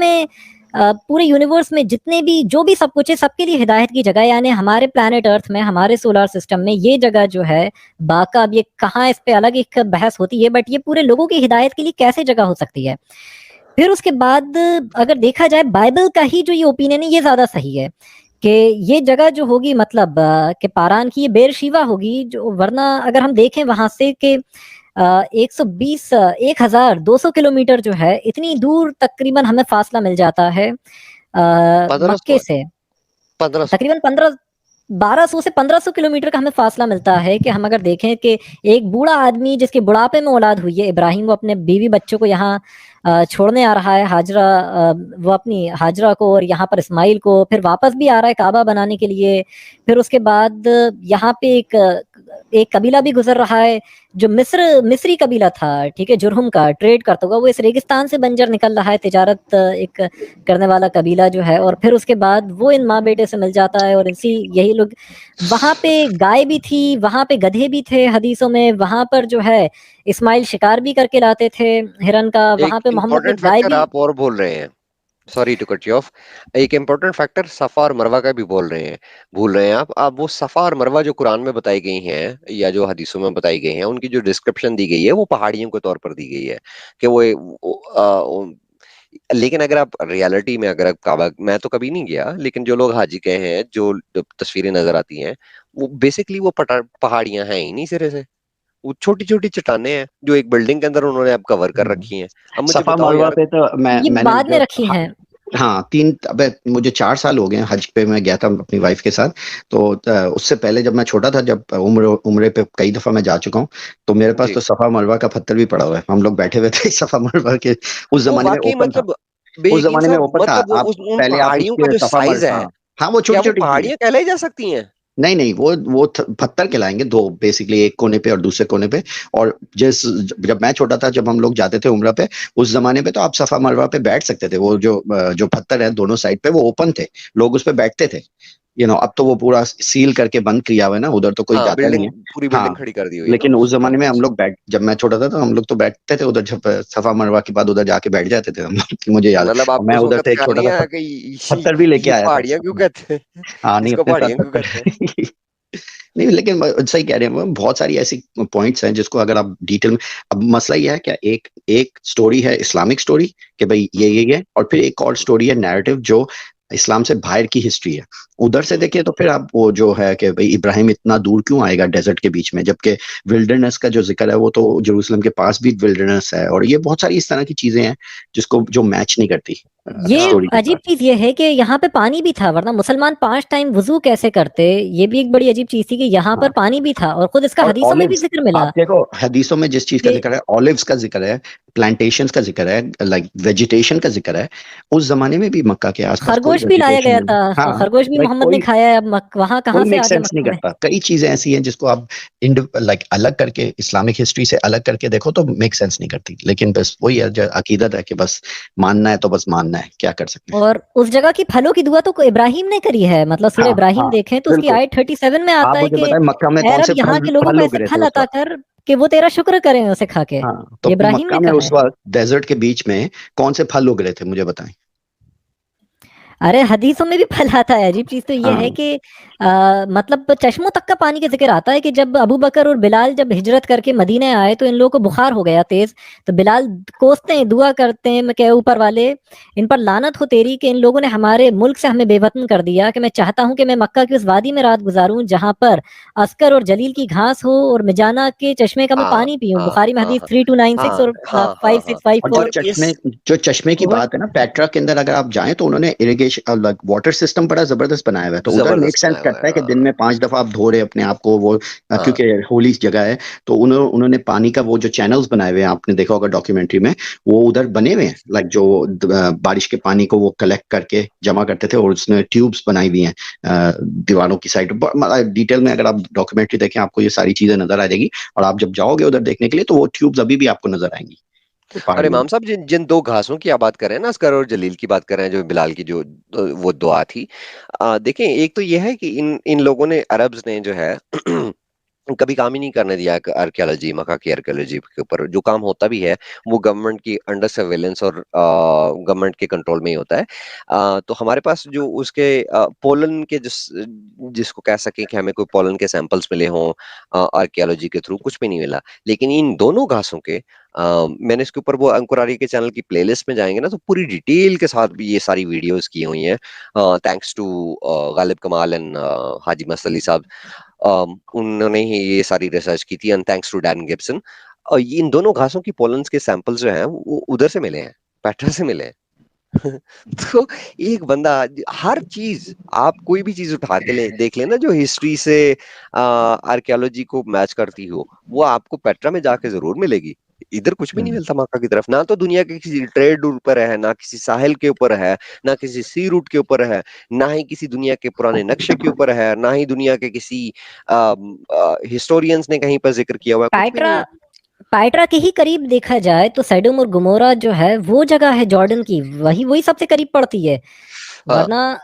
B: में जितने भी जो भी सब कुछ है, सबके लिए हिदायत की जगह, यानी हमारे प्लैनेट अर्थ में, हमारे सोलर सिस्टम में ये जगह जो है बाका, अब ये कहाँ, इस पे अलग एक बहस होती है, बट ये पूरे लोगों की हिदायत के लिए कैसे जगह हो सकती है। फिर उसके बाद अगर देखा जाए, बाइबल का ही जो ये ओपिनियन है ये ज्यादा सही है कि ये जगह जो होगी, मतलब कि पारान की ये बेरशीवा होगी, जो वरना अगर हम देखें वहां से कि 1200 किलोमीटर जो है, इतनी दूर तकरीबन हमें फासला मिल जाता है मक्के से,
C: 1500
B: तकरीबन 1200 से 1500 किलोमीटर का हमें फासला मिलता है। कि हम अगर देखें कि एक बूढ़ा आदमी जिसके बुढ़ापे में औलाद हुई है, इब्राहिम, वो अपने बीवी बच्चों को यहाँ छोड़ने आ रहा है, हाजरा, वो अपनी हाजरा को और यहाँ पर इस्माइल को, फिर वापस भी आ रहा है काबा बनाने के लिए। फिर उसके बाद यहाँ पे एक कबीला भी गुजर रहा है जो मिस्री कबीला था, ठीक है, जुरहुम का, ट्रेड करता हुआ, वो इस रेगिस्तान से बंजर निकल रहा है, तिजारत एक करने वाला कबीला जो है। और फिर उसके बाद वो इन माँ बेटे से मिल जाता है, और यही लोग, वहां पे गाय भी थी, वहां पे गधे भी थे हदीसों में, वहां पर जो है इस्माइल शिकार भी करके लाते थे हिरन का, वहां पे मोहम्मद ने
C: इंपॉर्टेंट
B: गाय
C: फैक्टर
B: भी।
C: आप और बोल रहे हैं, sorry to cut you off, एक इंपॉर्टेंट फैक्टर सफा और मरवा का भी भूल रहे हैं आप। वो सफा और मरवा जो कुरान में बताई गई हैं या जो हदीसों में बताई गई हैं, उनकी जो डिस्क्रिप्शन दी गई है वो पहाड़ियों के तौर पर दी गई है कि लेकिन अगर आप रियलिटी में, अगर आप काबा, मैं तो कभी नहीं गया, लेकिन जो लोग हाजी गए हैं, जो तस्वीरें नजर आती हैं, वो बेसिकली वो पहाड़ियां हैं ही नहीं सिरे से, वो छोटी छोटी चट्टाने हैं जो एक बिल्डिंग के अंदर उन्होंने अब कवर कर रखी हैं। अब मुझे
E: सफा
C: बताओ
E: मरवा
C: यार,
E: पे तो
B: ये
E: मैंने
B: बाद में रखी हैं।
E: हाँ अबे मुझे 4 साल हो गए हैं, हज पे मैं गया था अपनी वाइफ के साथ। तो उससे पहले जब मैं छोटा था, जब उम्रे पे कई दफा मैं जा चुका हूँ, तो मेरे पास
C: जी,
E: तो सफा मरवा का पत्थर भी पड़ा हुआ है। हम लोग बैठे हुए थे सफा मरवा के, उस
C: वो
E: जमाने में
C: वाकई
E: ओपन था।
C: मतलब
E: उस
C: बेयकीन
E: जमाने में
C: साहब,
E: ओपन था।
C: मतलब वो
E: आप
C: उन
E: पहले आप
C: पहाड़ियों का
E: उसके
C: जो
E: सफा
C: साइज है,
E: हाँ हाँ, वो
C: क्या
E: छोटी
C: वो
E: छोटी थी।
C: पहाड़ियां कहलाई जा सकती हैं?
E: नहीं वो पत्थर कहलाएंगे दो, बेसिकली एक कोने पे और दूसरे कोने पे। और जब मैं छोटा था, जब हम लोग जाते थे उम्रा पे, उस जमाने पे तो आप सफा मरवा पे बैठ सकते थे। वो जो पत्थर है दोनों साइड पे वो ओपन थे, लोग उस पे बैठते थे। अब तो वो पूरा सील करके बंद किया हुआ है ना, उधर तो कोई
C: हाँ,
E: जाता नहीं है।
C: पूरी
E: हाँ,
C: बिल्डिंग खड़ी कर दी हुई है ना।
E: लेकिन उस जमाने में हम
C: अच्छा,
E: लोग जब मैं छोटा था तो हम लोग तो बैठते थे उधर, जब सफा मरवा के बाद उधर जाके बैठ जाते थे हम लोग। मुझे याद
C: मतलब
E: है, और
C: आपको
E: मैं
C: उस
E: उधर
C: वक्त
E: से एक
C: ख्याल
E: छोटा
C: नहीं
E: सा
C: आया कि
E: पत्थर भी लेके
C: ये
E: आया था।
C: पहाड़ियां क्यों कहते हैं?
E: हाँ नहीं,
C: इसको
E: अपने साथ
C: पहाड़ियां क्यों
E: पत्थर
C: कहते हैं?
E: नहीं, लेकिन सही कह रहे हैं वो, बहुत सारी ऐसी पॉइंट्स हैं जिसको अगर आप डिटेल में, अब मसला ये है क्या, एक एक स्टोरी है इस्लामिक स्टोरी कि भाई ये है, और फिर एक और स्टोरी है नैरेटिव जो इस्लाम से बाहर की हिस्ट्री है। उधर से देखिए तो फिर आप वो जो है कि भाई इब्राहिम इतना दूर क्यों आएगा डेजर्ट के बीच में, जबकि विल्डरनेस का जो जिक्र है वो तो जेरूसलम के पास भी विल्डरनेस है, और ये बहुत सारी इस तरह की चीजें हैं जिसको जो मैच नहीं करती
B: ये
E: स्टोरी के
B: अजीब
E: साथ।
B: चीज ये है कि यहाँ पे पानी भी था, वरना मुसलमान 5 टाइम वुजू कैसे करते, ये भी एक बड़ी अजीब चीज थी कि यहाँ पर
E: हाँ,
B: पानी भी था, और खुद इसका
E: और
B: हदीसों में भी
E: ऑलिव्स,
B: जिक्र मिला
E: आप देखो हदीसों में जिस चीज का
B: कि
E: जिक्र है, ऑलिव्स का जिक्र है, प्लांटेशंस का जिक्र है, लाइक वेजिटेशन का जिक्र है। उस जमाने में भी मक्का के आसपास कोई
B: खरगोश भी लाया
E: वेजिटेशन
B: गया
E: नहीं।
B: था,
E: हाँ,
B: खरगोश भी
E: लाइक
B: मोहम्मद ने
E: कोई
B: खाया है, अब वहां कहाँ
E: कोई
B: से
E: मेक
B: आ गया
E: सेंस नहीं
B: मक्का में।
E: करता। कई चीजें ऐसी हैं जिसको आप लाइक अलग करके इस्लामिक हिस्ट्री से अलग करके देखो तो मेक सेंस नहीं करती, लेकिन बस वही है जो अकीदत है कि बस मानना है तो बस मानना है, क्या कर सकते हैं।
B: और उस जगह की फलों की दुआ तो इब्राहिम ने करी है, मतलब सूरह
E: हाँ
B: इब्राहिम
E: हाँ,
B: देखें तो उसकी
E: बिल्कुल।
B: आयत 37 में
E: आप
B: आता है
E: मुझे
B: कि
E: बताएं मक्का में
B: ऐ
E: कौन से
B: रब यहाँ
E: फल
B: के लोगों को
E: फल
B: ऐसे
E: उग रहे थे
B: फल
E: उस
B: अता
E: वक्त?
B: कर कि वो तेरा शुक्र करें उसे खा के।
E: हाँ,
B: ये
E: तो
B: इब्राहिम
E: मक्का
B: ने
E: में
B: कहा
E: उस
B: है।
E: वक्त डेजर्ट के बीच में कौन से फल उग रहे थे, मुझे बताएं।
B: अरे हदीसों में भी फल आता है। अजीब चीज तो ये है
E: हाँ
B: कि मतलब चश्मों तक का पानी का जिक्र आता है कि जब अबू बकर और बिलाल जब हिजरत करके मदीने आए तो इन लोगों को बुखार हो गया तेज, तो बिलाल कोसते हैं, दुआ करते हैं, मैं क्या ऊपर वाले इन पर लानत हो तेरी कि इन लोगों ने हमारे मुल्क से हमें बेवतन कर दिया, कि मैं चाहता हूं कि मैं मक्का की उस वादी में रात गुजारूं जहां पर अस्कर और जलील की घास हो और मिजाना के चश्मे का मैं
C: हाँ
B: पानी पीऊं।
C: हाँ
B: बुखारी में
C: हाँ
B: हदीस
C: हाँ
B: 3296
C: हाँ
B: और
C: हाँ हाँ हाँ।
E: और जो
B: 5654।
C: और
E: चश्मे,
C: इस
E: जो चश्मे की
B: और
E: बात है ना, पेट्रा के अंदर अगर आप जाएं तो उन्होंने इरिगेशन वाटर सिस्टम बड़ा जबरदस्त बनाया हुआ है, तो उधर मेक
C: जबरदस्त
E: सेंस
C: बनाया हुआ है।
E: करता है कि दिन में 5 दफा आप धो रहे अपने आप को, वो
C: हाँ
E: क्योंकि होली जगह है, तो उन्होंने पानी का वो जो चैनल्स बनाए हुए हैं, आपने देखा होगा डॉक्यूमेंट्री में, वो उधर बने हुए हैं, लाइक जो बारिश के पानी को वो कलेक्ट करके जमा करते थे, और उसने ट्यूब्स बनाई हुई हैं दीवारों की साइड। डिटेल में अगर आप डॉक्यूमेंट्री देखें आपको ये सारी चीजें नजर आ जाएगी, और आप जब जाओगे उधर देखने के लिए तो वो ट्यूब्स अभी भी आपको नजर आएंगी
C: और
E: पहाड़ियों में।
C: इमाम साहब जिन जिन दो घासों की आप बात कर रहे हैं ना, अस्कर और जलील की बात कर रहे हैं, जो बिलाल की जो वो दुआ थी, देखें एक तो ये है कि इन इन लोगों ने, अरब्स ने जो है कभी काम ही नहीं करने दिया आर्कियोलॉजी, मक्का की आर्कियोलॉजी के ऊपर। जो काम होता भी है वो गवर्नमेंट की अंडर सर्वेलेंस और गवर्नमेंट के कंट्रोल में ही होता है। तो हमारे पास जो उसके पोलन के जिसको कह सकें कि हमें कोई पोलन के सैंपल्स मिले हों आर्कियोलॉजी के थ्रू, कुछ भी नहीं मिला। लेकिन इन दोनों घासों के मैंने इसके ऊपर, वो अंकुरारी के चैनल की प्लेलिस्ट में जाएंगे ना तो पूरी डिटेल के साथ भी ये सारी वीडियोस की हुई हैं, थैंक्स टू गालिब कमाल एंड हाजी मस्त अली साहब। उन्होंने ही ये सारी रिसर्च की थी, and thanks to Dan Gibson. और इन दोनों घासों की पोलन्स के सैंपल्स जो हैं वो उधर से मिले हैं, पेट्रा से मिले हैं। तो एक बंदा, हर चीज आप कोई भी चीज उठा के देख लेना जो हिस्ट्री से आर्कियोलॉजी को मैच करती हो, वो आपको पेट्रा में जाके जरूर मिलेगी। इधर कुछ भी नहीं मिलता मक्का की तरफ, ना तो दुनिया के किसी ट्रेड रूट पर है, ना किसी साहिल के ऊपर है, ना किसी सी रूट के ऊपर है, ना ही किसी दुनिया के पुराने नक्शे के ऊपर है, ना ही दुनिया के किसी हिस्टोरियंस ने कहीं पर जिक्र किया हुआ है, कुछ भी नहीं है।
B: पाइट्रा के ही करीब देखा जाए तो सैडोम और गुमोरा जो है वो जगह है जॉर्डन की, वही वही सबसे करीब पड़ती है।
C: हाँ
B: वरना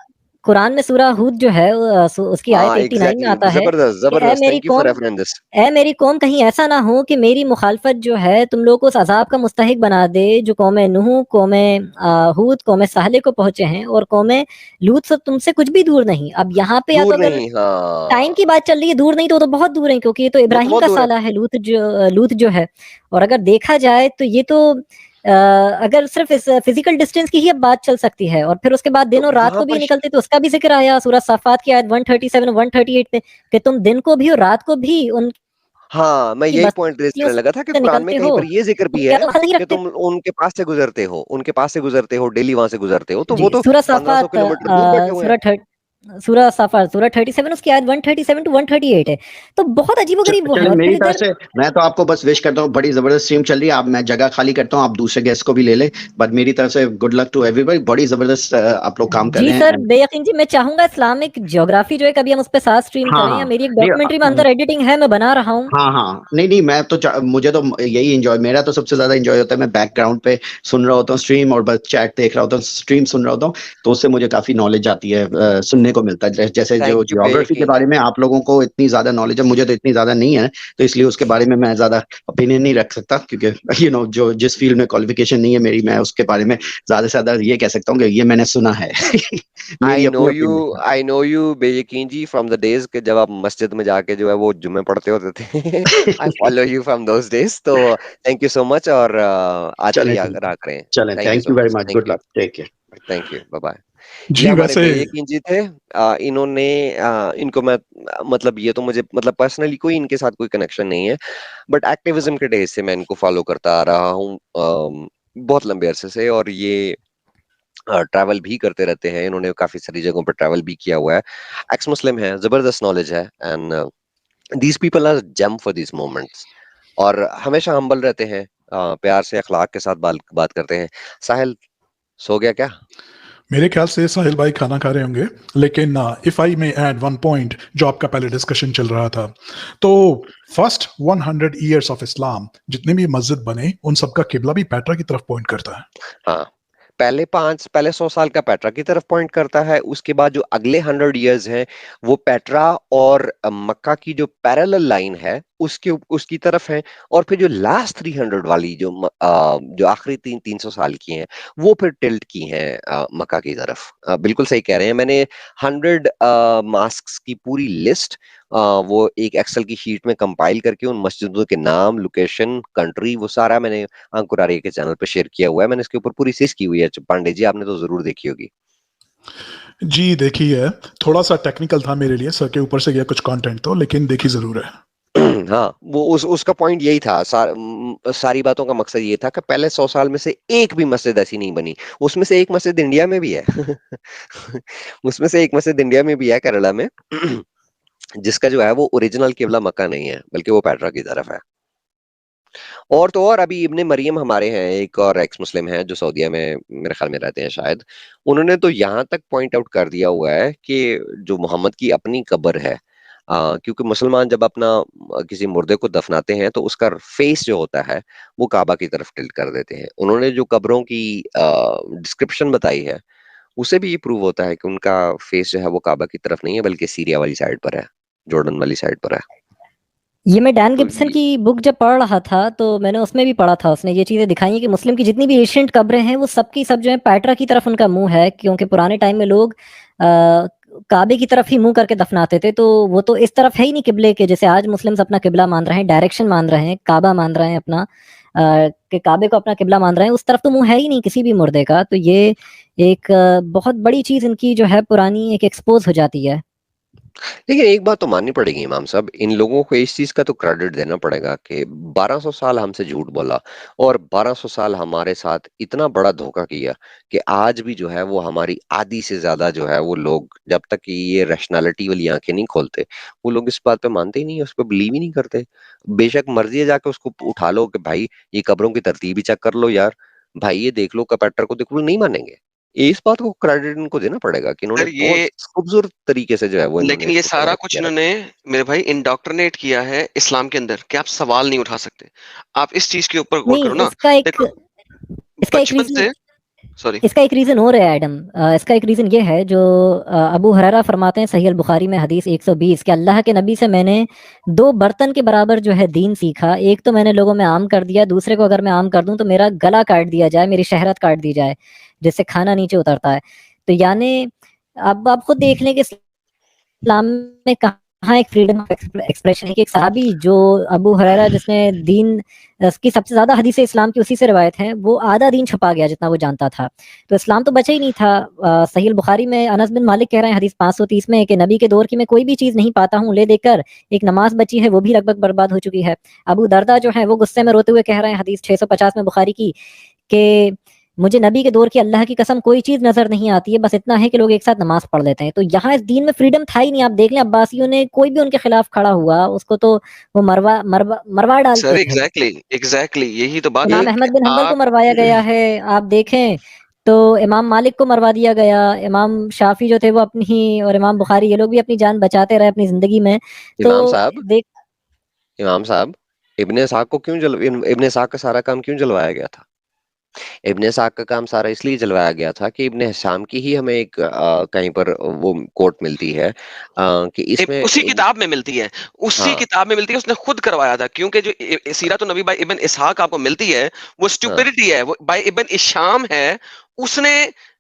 B: कुरान में सूरा हूद जो है उसकी आयत
C: हाँ
B: 89 में
C: एग्जैक्टली,
B: आता है
C: जबरदस्त
B: कि
C: जबरदस्त, thank you for reference this.
B: ए मेरी कौम कहीं ऐसा ना हो कि मेरी मुखालफत जो है तुम लोग को उस अजाब का मुस्तहिक बना दे जो कौम नूह, कौम हूद, कौम साले को पहुंचे हैं, और कौम लूत से तुमसे कुछ भी दूर नहीं। अब यहाँ पे या तो
C: दूर
B: अगर
C: नहीं, हाँ
B: टाइम की बात चल रही है, दूर नहीं तो बहुत दूर है, क्योंकि ये तो
C: वो तो
B: इब्राहिम
C: बहुत
B: का
C: दूर है।
B: साला है लूत जो है। और अगर देखा जाए तो ये तो अगर सिर्फ इस फिजिकल डिस्टेंस की ही अब बात चल सकती है, और फिर उसके बाद दिन
C: तो
B: और रात
C: यहाँ
B: को भी
C: पर
B: निकलते तो उसका भी जिक्र आया सूरह साफात की आयत 137 138 पे कि तुम दिन को भी और रात को भी उनकी
C: हाँ, मैं यही पॉइंट रेज
B: बस्तियों
C: करने लगा था कि
B: से
C: कुरान में
B: निकलते
C: कहीं
B: हो,
C: पर ये जिक्र
B: तो
C: भी
B: क्या
C: है
B: तुम ख्याल नहीं
C: कि
B: रखते?
C: तुम उनके पास से गुजरते हो, उनके पास से गुजरते हो, डेली वहां से गुजरते हो, तो
B: जी
C: वो तो
B: सूरह
C: 1500
B: साफात
C: किलोमीटर दूर बैठे हुए हैं।
B: सूरह साफात सूरह 37 उसकी आयत 137 टू 138 है। तो बहुत अजीबोगरीब वो है।
E: चलिए,
B: और
E: मेरी
B: फिर
E: तरफ
B: इधर
E: से मैं तो आपको बस विश करता हूँ, बड़ी जबरदस्त स्ट्रीम चल रही है। आप, मैं जगह खाली करता हूँ, आप दूसरे गेस्ट को भी ले ले, बट मेरी तरफ से गुड लक टू एवरीबॉडी। बड़ी जबरदस्त आप लोग काम कर
B: जी
E: रहे
B: सर,
E: हैं।
B: बेयकीन जी, मैं चाहूंगा इस्लामिक ज्योग्राफी जो है कभी हम उस पर साथ स्ट्रीम
E: हाँ
B: करें, या
E: हाँ,
B: मेरी एक
E: नहीं
B: डॉक्यूमेंट्री में अंदर एडिटिंग है, मैं बना रहा हूँ।
E: हाँ हाँ, नहीं नहीं, मैं तो मुझे तो यही एंजॉय, मेरा तो सबसे ज्यादा एंजॉय होता है, मैं बैकग्राउंड पे सुन रहा होता हूँ स्ट्रीम, और बस चैट देख रहा होता हूँ, स्ट्रीम सुन रहा होता हूँ, तो उससे मुझे काफी नॉलेज आती है, सुनने को मिलता है। जैसे
C: थैंक
E: जो
C: यू
E: जियोग्राफी के
C: बेयकीन
E: बारे
C: जी।
E: में आप लोगों को इतनी ज्यादा नॉलेज है, मुझे तो इतनी ज्यादा नहीं है, तो इसलिए उसके बारे में मैं ज्यादा ओपिनियन नहीं रख सकता, क्योंकि जो जिस फील्ड में क्वालिफिकेशन नहीं है मेरी, मैं उसके बारे में ज्यादा से ज्यादा ये कह सकता हूँ कि ये मैंने सुना है। मेरी अपनी ओपिनियन।
C: आई नो यू बेयकीन जी फ्रॉम द डेज के जब आप मस्जिद में जाके जो है वो जुम्मे पढ़ते होते थे। I follow you from those days. तो थैंक यू सो मच, और आते
E: चलें
C: रहिए
E: ठीक है,
C: रहा करें।
E: चलें,
C: thank you
E: thank
C: so
E: you very
C: much,
E: much, good luck, take care.
C: Thank you, bye bye.
F: जी,
C: ये हमारे
F: वैसे
C: मेयेकिन जी थे। इन्होंने इनको मैं मतलब ये तो मुझे मतलब पर्सनली कोई इनके साथ कोई कनेक्शन नहीं है, बट एक्टिविज्म के डेज से मैं इनको फॉलो करता आ रहा हूँ बहुत लंबे अरसे से, और ये ट्रैवल भी करते रहते हैं। इन्होंने काफी सारी जगहों पर ट्रैवल भी किया हुआ है। एक्स मुस्लिम है, जबरदस्त नॉलेज है, and these people are gem for these moments, और हमेशा हम्बल रहते हैं, प्यार से अखलाक के साथ बात करते हैं। साहिल सो गया क्या?
F: मेरे ख्याल से साहिल भाई खाना खा रहे होंगे, लेकिन if I may add one point जो आपका पहले डिस्कशन चल रहा था, तो फर्स्ट 100 ईयर्स ऑफ इस्लाम जितने भी मस्जिद बने उन सबका किबला भी पेट्रा की तरफ पॉइंट करता है।
C: हाँ, पहले 100 साल का पेट्रा की तरफ पॉइंट करता है। उसके बाद जो अगले 100 इयर्स हैं वो पेट्रा और मक्का की जो पैरेलल लाइन है उसकी तरफ है, और फिर जो लास्ट 300 वाली जो आखिरी 300 साल की हैं वो फिर टिल्ट की हैं मक्का की तरफ। बिल्कुल सही कह रहे हैं। मैंने 100 मास्क की पूरी लिस्ट वो एक एक्सेल की शीट में कंपाइल करके उन मस्जिदों के नाम, लोकेशन, कंट्री, वो सारा मैंने अंकुर आर्य के चैनल पे शेयर किया हुआ है। मैंने इसके ऊपर पूरी सीरीज की हुई है। पांडे जी, आपने तो जरूर देखी होगी।
F: जी देखी है, थोड़ा सा टेक्निकल था मेरे लिए, सर के ऊपर से गया कुछ कंटेंट तो, लेकिन देखी जरूर है।
C: हाँ, वो उसका पॉइंट यही था। सारी बातों का मकसद ये था कि पहले 100 साल में से एक भी मस्जिद ऐसी नहीं बनी। उसमें से एक मस्जिद इंडिया में भी है उसमें से एक मस्जिद इंडिया में भी है, केरला में जिसका जो है वो ओरिजिनल किबला मक्का नहीं है, बल्कि वो पेट्रा की तरफ है। और तो और अभी इब्ने मरियम हमारे हैं, एक और एक्स मुस्लिम है जो सऊदीया में मेरे ख्याल में रहते हैं शायद। उन्होंने तो यहाँ तक पॉइंट आउट कर दिया हुआ है कि जो मोहम्मद की अपनी कब्र है, क्योंकि मुसलमान जब अपना किसी मुर्दे को दफनाते हैं तो उसका फेस जो होता है वो काबा की तरफ टिल्ट कर देते हैं। उन्होंने जो कब्रों की डिस्क्रिप्शन बताई है उससे भी ये प्रूव होता है कि उनका फेस जो है वो काबा की तरफ नहीं है, बल्कि सीरिया वाली साइड पर है, जॉर्डन वाली साइड पर है।
B: ये मैं डैन
C: तो
B: गिब्सन
C: ये
B: की बुक जब पढ़ रहा था तो मैंने उसमें भी पढ़ा था, उसने ये चीज़ें दिखाई हैं कि मुस्लिम की जितनी भी एशियंट कब्रें हैं वो सब की सब जो है पेट्रा की तरफ उनका मुंह है, क्योंकि पुराने टाइम में लोग काबे की तरफ ही मुंह करके दफनाते थे। तो वो तो इस तरफ है ही नहीं किबले के, जैसे आज मुस्लिम्स अपना किबला मान रहे हैं, डायरेक्शन मान रहे हैं, काबा मान रहे हैं अपना, कि काबे को अपना किबला मान रहे हैं, उस तरफ तो मुंह है ही नहीं किसी भी मुर्दे का। तो ये एक बहुत बड़ी चीज़ इनकी जो है पुरानी एक एक्सपोज हो जाती है।
C: लेकिन एक बात तो माननी पड़ेगी इमाम साहब, इन लोगों को इस चीज का तो क्रेडिट देना पड़ेगा कि 1200 साल हमसे झूठ बोला और 1200 साल हमारे साथ इतना बड़ा धोखा किया कि आज भी जो है वो हमारी आधी से ज्यादा जो है वो लोग, जब तक कि ये रैशनैलिटी वाली आंखें नहीं खोलते, वो लोग इस बात पे मानते ही नहीं है, उस पर बिलीव ही नहीं करते। बेशक मर्जी है, जाके उसको उठा लो कि भाई ये कब्रों की तरतीब ही चेक कर लो यार, भाई ये देख लो, कपेक्टर को देख लो, नहीं मानेंगे। इस बात को क्रेडिट इनको देना पड़ेगा कि इन्होंने
D: सर
C: बहुत
D: ये
C: खूबसूरत तरीके से जो है वो इन्होंने
D: लेकिन ये
C: इसको
D: सारा
C: प्रोवाइड
D: कुछ
C: किया है।
D: इन्होंने मेरे भाई इंडोक्ट्रिनेट किया है इस्लाम के अंदर कि आप सवाल नहीं उठा सकते। आप इस चीज के ऊपर गौर
B: नहीं,
D: करो ना।
B: इसका एक
D: देखो
B: इसका एक
D: बचपन
B: रीजन
D: से सॉरी
B: इसका एक रीज़न और है एडम। इसका एक रीज़न ये है जो अबू हुरैरा फरमाते हैं सही अल बुखारी में हदीस 120 कि अल्लाह के नबी से मैंने 2 बर्तन के बराबर जो है दीन सीखा। एक तो मैंने लोगों में आम कर दिया, दूसरे को अगर मैं आम कर दूं तो मेरा गला काट दिया जाए, मेरी शहरत काट दी जाए, जिससे खाना नीचे उतरता है। तो यानी अब आप खुद देख लें कि इस्लाम में कहाँ एक फ्रीडम ऑफ एक्सप्रेशन है कि एक सहाबी जो अबू हुरैरा जिसने दीन की सबसे ज्यादा हदीसें इस्लाम की उसी से रिवायत हैं, वो आधा दीन छुपा गया जितना वो जानता था। तो इस्लाम तो बचा ही नहीं था। सही बुखारी में अनस बिन मालिक कह रहे हैं हदीस 530 में कि नबी के दौर की मैं कोई भी चीज नहीं पाता हूँ ले देकर, एक नमाज बची है वो भी लगभग बर्बाद हो चुकी है। अबू दरदा जो है वो गुस्से में रोते हुए कह रहे हैं हदीस 650 में बुखारी की कि मुझे नबी के दौर की अल्लाह की कसम कोई चीज नजर नहीं आती है, बस इतना है कि लोग एक साथ नमाज पढ़ लेते हैं। तो यहाँ इस दीन में फ्रीडम था ही नहीं। आप देख लें अब्बासियों ने कोई भी उनके खिलाफ खड़ा हुआ उसको तो वो मरवा
D: सर
B: डालते थे।
D: एग्जैक्टली यही तो बात है
B: इमाम
D: कि
B: अहमद बिन हंबल को
D: आप
B: मरवाया गया है। आप देखें तो इमाम मालिक को मरवा दिया गया, इमाम शाफी जो थे वो अपनी, और इमाम बुखारी, ये लोग भी अपनी जान बचाते रहे अपनी जिंदगी में। तो
C: इमाम साहब
B: देख
C: इमाम साहब इब्ने इसाक को इब्ने इसाक का सारा काम क्यों जलवाया गया था? इब्ने इसाक का काम सारा इसलिए जलवाया गया था कि इब्ने हिशाम की ही हमें एक कहीं पर वो कोट मिलती है कि इसमें
D: उसी किताब में मिलती है, उसी
C: हाँ
D: किताब में मिलती है, उसने खुद करवाया था। क्योंकि जो सीरत नबी बाय इब्न इसहाक आपको मिलती है वो
C: हाँ
D: स्टुपिडिटी है, वो बाय इब्न इशाम है। उसने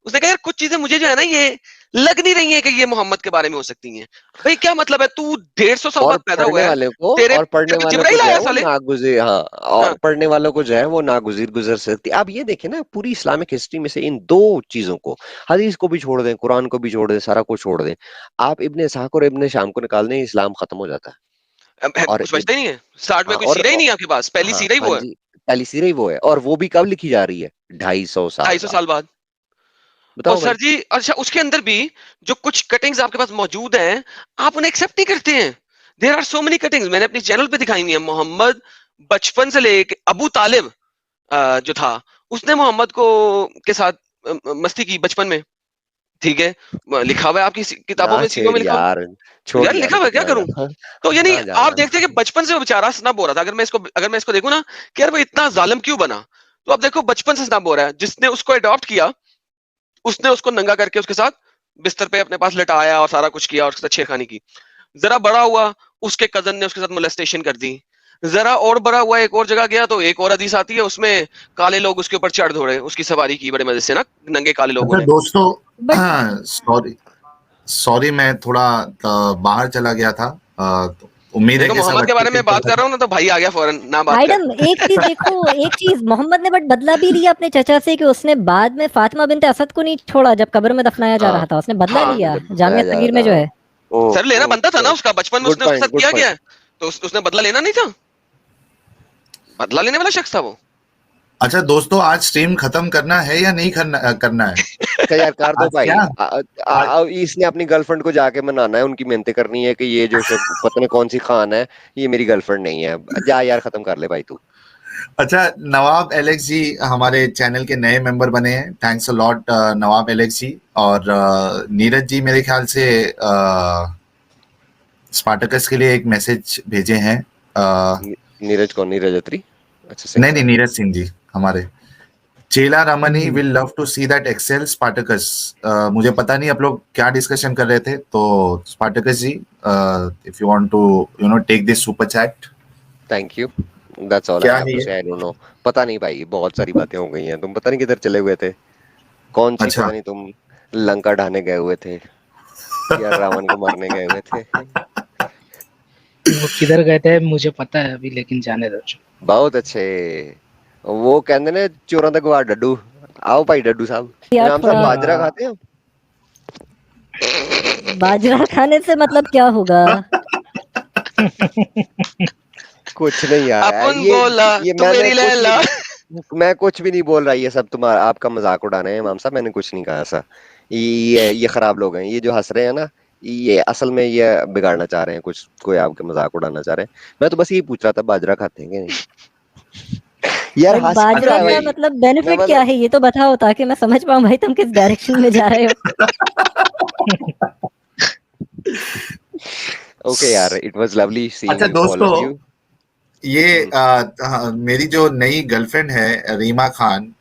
D: उसने कहा यार कुछ चीजें मुझे जो है ना ये लग नहीं रही है कि ये मोहम्मद के बारे में हो सकती हैं। भाई क्या मतलब है, तू 150 साल
C: और
D: बाद पैदा हुआ
C: पढ़ने
D: है,
C: वाले को
D: तेरे
C: और पढ़ने वालों को
D: जिब्राइल
C: जो है
D: आया
C: वो
D: साले।
C: नागुज़िर, हाँ, और
D: हाँ,
C: पढ़ने वालों को जो है वो नागुज़िर गुजर सकती। आप ये देखें ना, पूरी इस्लामिक हिस्ट्री में से इन दो चीजों को, हदीस को भी छोड़ दें, कुरान को भी छोड़ दें, सारा कुछ छोड़ दें, आप इब्ने इसहाक और इब्ने शाम को निकाल दें, इस्लाम खत्म हो जाता है। और
D: कुछ बचता ही नहीं है, स्टार्ट में
C: हाँ,
D: कोई सीरा ही नहीं है आपके पास, पहली सीरा ही
C: हाँ
D: वो है
C: जी, पहली सीरा ही वो है, और वो भी कब लिखी जा रही है? 250 साल
D: 250
C: बाद।
D: साल बाद। और
C: बताओ भाई।
D: सर जी, अच्छा उसके अंदर भी जो कुछ कटिंग्स आपके पास मौजूद हैं, आप उन्हें एक्सेप्ट नहीं करते हैं। There are so many cuttings, मैंने अपनी चैनल पे दिखाई हुई है। मोहम्मद बचपन से लेके अबू तालिब जो था, उसने मोहम्मद को के साथ मस्ती की बचपन में, ठीक है, लिखा हुआ है आपकी किताबों
C: ना
D: में, सीरों में
C: छेड़
D: लिखा हुआ
C: यार,
D: है।
C: छोड़
D: यार
C: यार,
D: लिखा हुआ है, क्या
C: कितना
D: करूं?
C: ज्यादा
D: तो यानी
C: कितना
D: आप
C: ज्यादा।
D: देखते हैं कि बचपन से वो बेचारा स्नब हो रहा था। अगर मैं इसको देखूं ना कि यार वो इतना जालिम क्यों बना, तो आप देखो बचपन से स्नब हो रहा है। जिसने उसको अडॉप्ट किया, उसने उसको नंगा करके उसके साथ बिस्तर पे अपने पास लेटाया और सारा कुछ किया और उसके साथ छेड़खानी की। जरा बड़ा हुआ, उसके कजन ने उसके साथ मोलेस्टेशन कर दी। जरा और बड़ा हुआ, एक और जगह गया तो एक और हदीस आती है, उसमें काले लोग उसके ऊपर चढ़ दौड़े, उसकी सवारी की बड़े मजे से ना, नंगे काले लोगों
A: अच्छा
D: ने।
A: दोस्तों,
B: बट
A: सॉरी सॉरी, मैं थोड़ा बाहर चला गया था। तो उम्मीद है
D: देखो
A: कि सब
D: मोहम्मद के
A: अच्छे
D: बारे
A: से
D: में
A: चल
D: बात
A: रहा
D: कर रहा हूँ ना, तो भाई आ गया फौरन, ना बात कर।
B: आइडम, एक चीज देखो, एक चीज मोहम्मद ने बट बदला भी लिया अपने चचा से कि उसने बाद में फातिमा बिन्त असद को नहीं छोड़ा जब कब्र में दफनाया जा
C: हाँ,
B: रहा था, उसने बदला
D: हाँ
B: लिया
C: जब
B: जामिया
C: बताया जा
B: सगीर
C: रहा
B: में जो
C: था।
B: है।
C: ओ
D: सर लेना बनता था ना उसका, बचपन में
C: गुड
D: उसने उसके
C: पॉइंट,
D: साथ
C: गुड
D: किया गया
C: पॉइंट।
D: है, तो उसने बदला लेना नहीं था। बदला लेने वाला शख्स था वो।
A: अच्छा दोस्तों, आज स्ट्रीम खत्म करना है या नहीं करना है?
C: अच्छा यार, कर दो
A: आज
C: भाई।
A: क्या आज
C: इसने अपनी गर्लफ्रेंड को जाके मनाना है, उनकी मिन्नतें करनी है कि ये जो पता नहीं कौन सी खान है, ये मेरी गर्लफ्रेंड नहीं है। जा यार, खत्म कर ले भाई तू।
A: अच्छा, नवाब एलेक्स जी हमारे चैनल के नए मेंबर बने हैं। Thanks a lot Nawab Alex ji. और नीरज जी मेरे ख्याल से स्पार्टकस के लिए एक मैसेज भेजे हैं।
C: नीरज कौन? नीरज अत्री? अच्छा, सिंह
A: नहीं नहीं,
C: साहब।
A: नीरज सिंह जी हमारे। Chela Ramani will love to see that excel Spartacus. मुझे पता नहीं आप लोग क्या डिस्कशन कर रहे थे, तो Spartacus ji, if you want to take this super chat.
C: Thank you, that's all I
A: क्या
C: हैव
A: है
C: टू
A: ये?
C: से। आई डोंट नो, पता नहीं भाई, बहुत सारी बातें हो गई हैं। तुम पता नहीं किधर चले हुए थे, कौन सी,
A: अच्छा,
C: पता नहीं, तुम लंका ढाने गए हुए थे या रावण को मारने गए हुए थे।
G: वो किधर गए थे मुझे पता है अभी, लेकिन जाने दो।
C: बहुत अच्छे। वो कहते ने चोरों तक गवा डड्डू। आओ भाई डड्डू साहब।
B: यार
C: इमाम साहब,
B: थोड़ा
C: बाजरा खाते हो?
B: बाजरा खाने से मतलब क्या होगा?
C: कुछ नहीं यार,
D: अपन बोला
C: ये
D: तू मेरी लैला।
C: मैं कुछ भी नहीं बोल रहा। ये सब तुम्हारा, आपका मजाक उड़ाना है इमाम साहब, मैंने कुछ नहीं कहा ऐसा। ये खराब लोग हैं, ये जो हंस रहे हैं ना, ये असल में ये बिगाड़ना चाह रहे हैं कुछ, कोई आपके मजाक उड़ाना चाह रहे हैं। मैं तो बस यही पूछ रहा था, बाजरा खाते हैं कि नहीं? यार
B: भाई
C: हंस क्यों
B: बाजरा
C: रहा है
B: का
C: भाई?
B: मतलब
C: मैं
B: बेनिफिट क्या
C: मतलब
B: है ये तो बताओ, ताकि मैं समझ पाऊं भाई तुम किस डायरेक्शन में जा रहे हो।
C: ओके यार, इट वाज लवली सीइंग
A: अच्छा
C: यू, ऑल ऑफ
A: दोस्तों,
C: यू।
A: ये मेरी जो नई गर्लफ्रेंड है रीमा खान,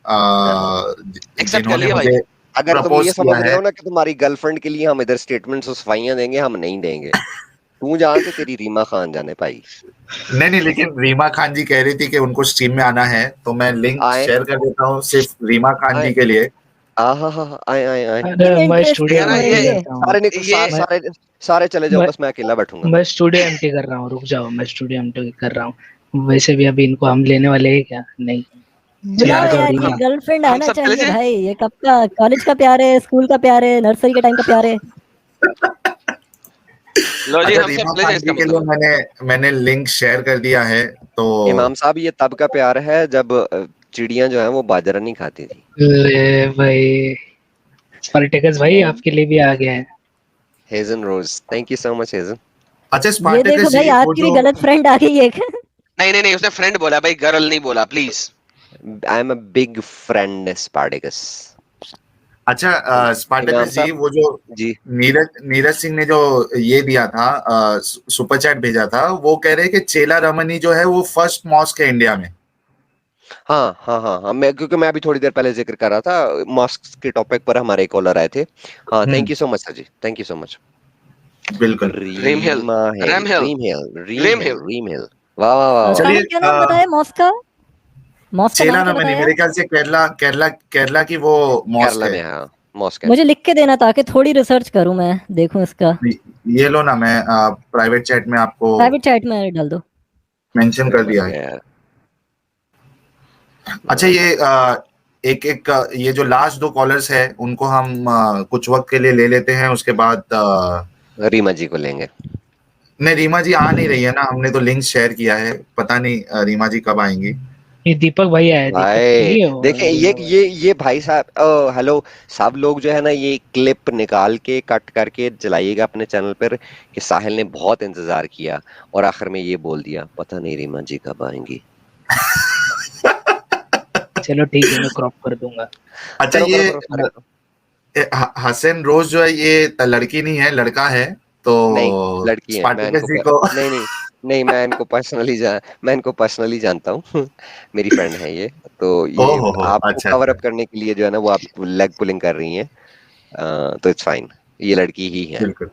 D: एक्सेप्ट कर
A: जिन्होंने
D: लिया भाई।
A: मुझे
C: अगर तुम
A: प्रपोज
C: ये
A: किया
C: समझ रहे
A: है।
C: हो ना कि तुम्हारी गर्लफ्रेंड के लिए हम इधर स्टेटमेंट्स और सफाइयां देंगे, हम नहीं देंगे। तू जान ते तेरी रीमा खान जाने भाई।
A: नहीं नहीं, लेकिन रीमा खान जी कह रही थी कि उनको स्ट्रीम में आना है, तो मैं लिंक
C: आए
A: शेयर कर देता हूँ सिर्फ रीमा खान
C: आए
A: जी के लिए।
C: आए आए आए।
G: अरे
B: इन
G: मैं
B: इंटरेस्टिंग
G: स्टूडियो
D: यार
B: हो
G: एमटी
B: रही
D: ये
B: है।
G: करता हूँ।
C: सारे
D: ये
C: सारे सारे चले जाओ,
G: मैं
C: बस मैं अकेला बैठूंगा।
G: मैं स्टूडियो एमटी कर रहा हूँ, रुक जाओ, मैं स्टूडियो एमटी कर रहा हूँ। वैसे भी अभी इनको हम लेने वाले हैं क्या? नहीं,
B: बुलाओ
G: यार तो
B: यार, ये
G: रीमा।
B: गर्लफ्रेंड
D: हम
B: आना
D: सब चले
B: चाहिए
D: जाएं।
B: भाई। ये कब का, कॉलेज का प्यार है, स्कूल का प्यार है, नर्सरी के टाइम का प्यार है।
D: लो जी,
A: अच्छा,
D: हम सब
A: रीमा
D: चले जाएं,
A: खान
D: इसका
A: जी के लिए
D: मतलब है।
A: मैंने लिंक शेयर कर दिया है। तो
C: इमाम साहब, ये तब का प्यार है जब चिड़ियां जो है वो बाजरा नहीं खाती थी।
G: ले भाई, स्पार्टेकस भाई आपके लिए भी आ गया है।
C: हेजन रोज, थैंक यू सो मच हेजन।
A: अच्छा
B: ये देखो
A: स्पार्टकस
B: भाई,
A: जी, वो
B: आपकी भी
A: जो
B: गलत फ्रेंड आ गई एक।
D: नहीं नहीं नहीं, उसने फ्रेंड बोला भाई, गर्ल नहीं बोला, please.
C: I am a big friend Spartacus.
A: अच्छा
C: इमाम
A: स्पार्टकस जी,
C: साहब
A: वो जो
C: जी।
A: नीरज सिंह ने जो ये दिया था, सुपर चैट भेजा था, वो कह रहे हैं कि चेला रमनी जो है वो फर्स्ट मॉस्क है इंडिया में।
C: हाँ हाँ हाँ हाँ, मैं क्योंकि मैं अभी थोड़ी देर पहले जिक्र कर रहा था मॉस्क के टॉपिक पर, हमारे कॉलर आए थे। हाँ, thank you so much sir ji, thank you so much.
A: बिल्कुल।
D: रेम हिल,
C: रीमा हिल,
D: रैम हिल,
C: रीम हिल,
D: रेम हिल।
C: रीम हिल। वाह वाह वाह वाह।
A: चलिए,
B: साहिल क्या नाम बताया मॉस्क का? मॉस्क का
A: चेला
B: नाम क्या
A: रमनी
B: बताया?
A: मेरे ख्याल से केरला केरला केरला की वो मॉस्क
C: केरला
A: है।
C: में, हाँ, मॉस्क
B: मुझे लिख के देना ताकि थोड़ी रिसर्च करूं, मैं देखूं इसका।
A: ये लो ना, मैं प्राइवेट चैट में आपको
B: प्राइवेट चैट में डाल दो।
A: मेंशन कर दिया है।
C: यार
A: अच्छा, ये एक एक ये जो लास्ट 2 कॉलर्स है उनको हम कुछ वक्त के लिए ले लेते हैं, उसके बाद
C: रीमा जी को लेंगे।
A: नहीं, रीमा जी आ नहीं रही है ना, हमने तो लिंक शेयर किया है, पता नहीं रीमा जी कब आएंगी।
G: ये दीपक भाई आए, दीपक
C: भाई
G: फ्री हो?
C: देखिए ये भाई साहब, हेलो सब लोग जो है ना, ये क्लिप निकाल के कट करके चलाइएगा अपने चैनल पर कि साहिल ने बहुत इंतजार किया और आखिर में ये बोल दिया पता नहीं रीमा जी कब आएंगी।
G: चलो ठीक है, मैं क्रॉप कर दूंगा।
A: अच्छा,
C: करो,
A: ये
C: करो, करो, करो।
A: हसन रोज जो है ये लड़की नहीं है, लड़का है, तो
C: नहीं लड़की है,
A: स्पार्टकस जी को
C: नहीं मैं इनको पर्सनली जानता हूँ मेरी फ्रेंड है ये, तो ये
A: ओहो हो,
C: आपको
A: अच्छा
C: कवर अप
A: अच्छा,
C: करने के लिए जो है ना वो आप लेग पुलिंग कर रही हैं, तो इट्स फाइन, ये लड़की ही है।
A: बिल्कुल।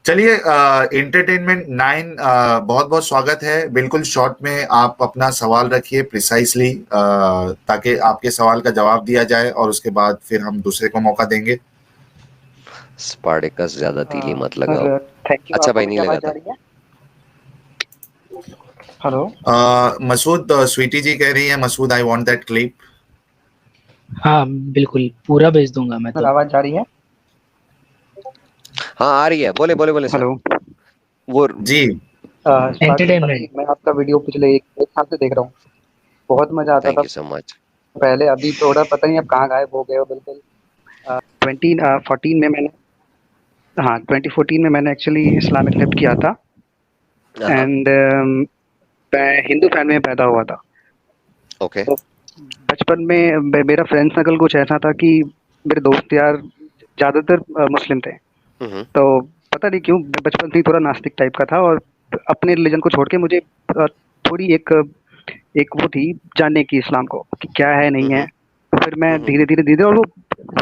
A: चलिए, एंटरटेनमेंट 9 बहुत बहुत स्वागत है। बिल्कुल शॉर्ट में आप अपना सवाल रखिए प्रिसाइसली, ताकि आपके सवाल का जवाब दिया जाए और उसके बाद फिर हम दूसरे को मौका देंगे।
C: स्पार्टकस ज्यादा तीली मत लगाओ।
H: Sir thank you.
C: अच्छा
H: आपको
C: भाई,
H: मेरी
C: नहीं
H: आवाज
C: लगाता।
H: आ रही है? हेलो
A: मसूद, स्वीटी जी कह रही है, Masood I want that clip.
G: हाँ बिल्कुल, पूरा भेज दूंगा मैं
H: सर,
G: तो।
H: आवाज आ रही है?
C: हाँ आ रही है, बोले बोले बोले सर।
H: हेलो
C: वो
A: जी,
H: स्पार्टकस
G: एंटरटेनमेंट।
H: भाई, मैं आपका वीडियो पिछले एक साल से देख रहा हूँ। बहुत मजा आता
C: थैंक
H: था
C: यू सो मच।
H: पहले, अभी थोड़ा पता नहीं अब कहाँ गायब हो गए हो बिल्कुल। 2014 में मैंने, हाँ 2014 में मैंने एक्चुअली इस्लाम एक्सेप्ट किया था एंड मैं हिंदू फैमिली में पैदा हुआ था।
C: ओके।
H: तो बचपन में मेरा फ्रेंड सर्कल कुछ ऐसा था कि मेरे दोस्त यार ज्यादातर मुस्लिम थे। तो पता नहीं क्यों बचपन से ही थोड़ा नास्तिक टाइप का था और अपने रिलीजन को छोड़ के मुझे थोड़ी एक वो थी जानने की इस्लाम को कि क्या है नहीं है। तो फिर मैं धीरे धीरे धीरे, और वो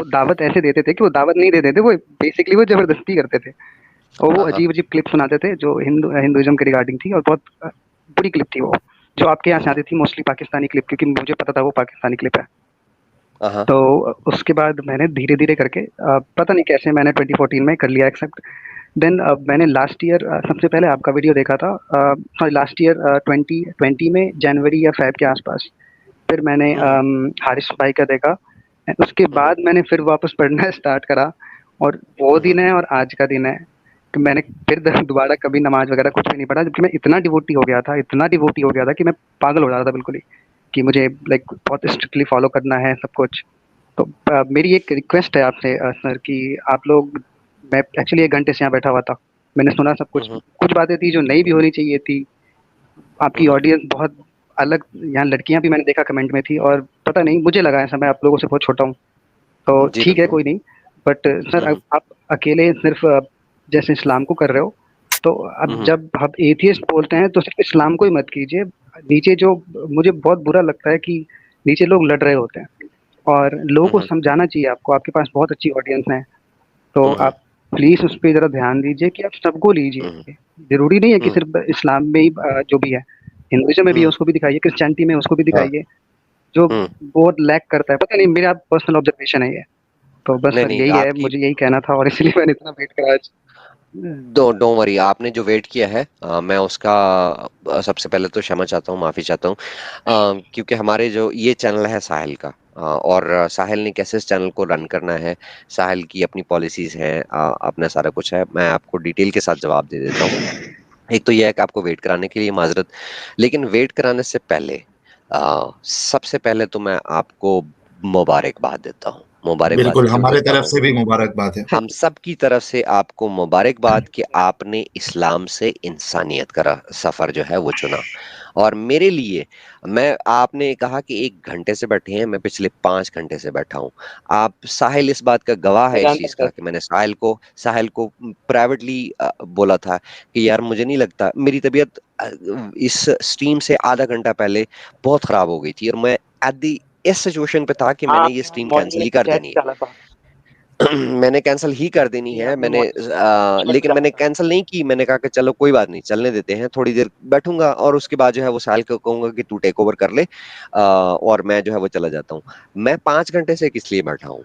H: दावत ऐसे देते थे कि वो दावत नहीं देते थे, वो बेसिकली वो जबरदस्ती करते थे और वो अजीब अजीब क्लिप सुनाते थे जो हिंदुइज्म के रिगार्डिंग थी और बहुत बुरी क्लिप थी वो, जो आपके यहाँ से आती थी मोस्टली पाकिस्तानी क्लिप, क्योंकि मुझे पता था वो पाकिस्तानी क्लिप है। तो उसके बाद मैंने धीरे धीरे करके पता नहीं कैसे मैंने 2014 में कर लिया एक्सेप्ट। देन मैंने लास्ट ईयर सबसे पहले आपका वीडियो देखा था, सॉरी लास्ट ईयर 2020 में जनवरी या फेब के आसपास। फिर मैंने हारिस भाई का देखा, उसके बाद मैंने फिर वापस पढ़ना स्टार्ट करा और वो दिन है और आज का दिन है कि मैंने फिर दोबारा कभी नमाज वगैरह कुछ भी नहीं पढ़ा, जबकि मैं इतना डिवोटी हो गया था कि मैं पागल हो जा रहा था बिल्कुल ही, कि मुझे लाइक बहुत स्ट्रिक्टली फॉलो करना है सब कुछ। तो मेरी एक रिक्वेस्ट है आपसे सर कि आप लोग, मैं एक्चुअली 1 घंटे से यहाँ बैठा हुआ था, मैंने सुना सब कुछ, कुछ बातें थी जो नहीं भी होनी चाहिए थी। आपकी ऑडियंस बहुत अलग, यहाँ लड़कियां भी मैंने देखा कमेंट में थी और पता नहीं मुझे लगा ऐसा मैं आप लोगों से बहुत छोटा हूँ, तो ठीक है कोई नहीं। बट सर आप अकेले सिर्फ जैसे इस्लाम को कर रहे हो, तो अब जब आप एथियस्ट बोलते हैं तो सिर्फ इस्लाम को ही मत कीजिए। नीचे जो मुझे बहुत बुरा लगता है कि नीचे लोग लड़ रहे होते हैं और लोगों को समझाना चाहिए आपको, आपके पास बहुत अच्छी ऑडियंस है, तो आप प्लीज उस पर जरा ध्यान दीजिए कि आप सबको लीजिए। जरूरी नहीं है कि सिर्फ इस्लाम में ही जो भी है, हिंदुइज्म में भी है उसको भी दिखाइए, क्रिश्चियनिटी में उसको भी दिखाइए, जो बहुत लैक करता है। पता नहीं, मेरा पर्सनल ऑब्जर्वेशन है ये, तो बस सर यही है, मुझे यही कहना था और इसलिए मैंने इतना वेट करा आज।
C: डोंट वरी, आपने जो वेट किया है मैं उसका सबसे पहले तो क्षमा चाहता हूँ, माफी चाहता हूँ, क्योंकि हमारे जो ये चैनल है साहिल का, और साहिल ने कैसे इस चैनल को रन करना है, साहिल की अपनी पॉलिसीज हैं, अपना सारा कुछ है, मैं आपको डिटेल के साथ जवाब दे देता हूँ। एक तो यह है कि आपको वेट कराने के लिए माजरत, लेकिन वेट कराने से पहले सबसे पहले तो मैं आपको मुबारकबाद देता हूँ। मुबारकबाद
A: बिल्कुल,
C: क्यों
A: हमारे
C: देता
A: तरफ
C: हूँ?
A: से भी मुबारकबाद है।
C: हम सब की तरफ से आपको मुबारकबाद कि आपने इस्लाम से इंसानियत का सफर जो है वो चुना। और मेरे लिए, मैं आपने कहा कि 1 घंटे से बैठे हैं, मैं पिछले 5 घंटे से बैठा हूँ। आप साहिल इस बात का गवाह है इस चीज का कि मैंने साहिल को प्राइवेटली बोला था कि यार मुझे नहीं लगता, मेरी तबीयत इस स्ट्रीम से आधा घंटा पहले बहुत खराब हो गई थी और मैं इस सिचुएशन पे था कि मैंने ये स्ट्रीम कैंसिल ही कर देनी है। मैंने कैंसिल ही कर देनी है, लेकिन मैंने कैंसिल नहीं की, मैंने कहा कि चलो कोई बात नहीं, चलने देते हैं, थोड़ी देर बैठूंगा और उसके बाद जो है वो साहिल को कहूंगा कि तू टेक ओवर कर ले, और मैं जो है वो चला जाता हूँ। मैं 5 घंटे से किस लिए बैठा हूँ?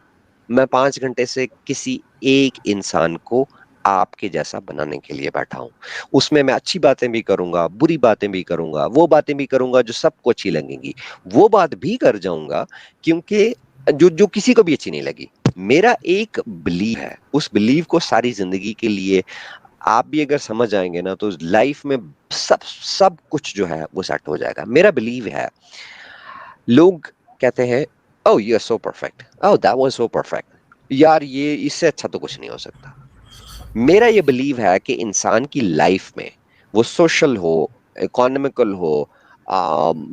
C: मैं 5 घंटे से किसी एक इंसान को आपके जैसा बनाने के लिए बैठा हूं। उसमें मैं अच्छी बातें भी करूंगा, बुरी बातें भी करूंगा, वो बातें भी करूंगा जो सबको अच्छी लगेंगी, वो बात भी कर जाऊंगा क्योंकि जो जो किसी को भी अच्छी नहीं लगी। मेरा एक बिलीव है, उस बिलीव को सारी जिंदगी के लिए आप भी अगर समझ आएंगे ना तो लाइफ में सब कुछ जो है वो सेट हो जाएगा। मेरा बिलीव है, लोग कहते हैं oh you are so perfect, oh that was so perfect, यार ये इससे अच्छा तो कुछ नहीं हो सकता। मेरा ये बिलीव है कि इंसान की लाइफ में वो सोशल हो, इकोनॉमिकल हो,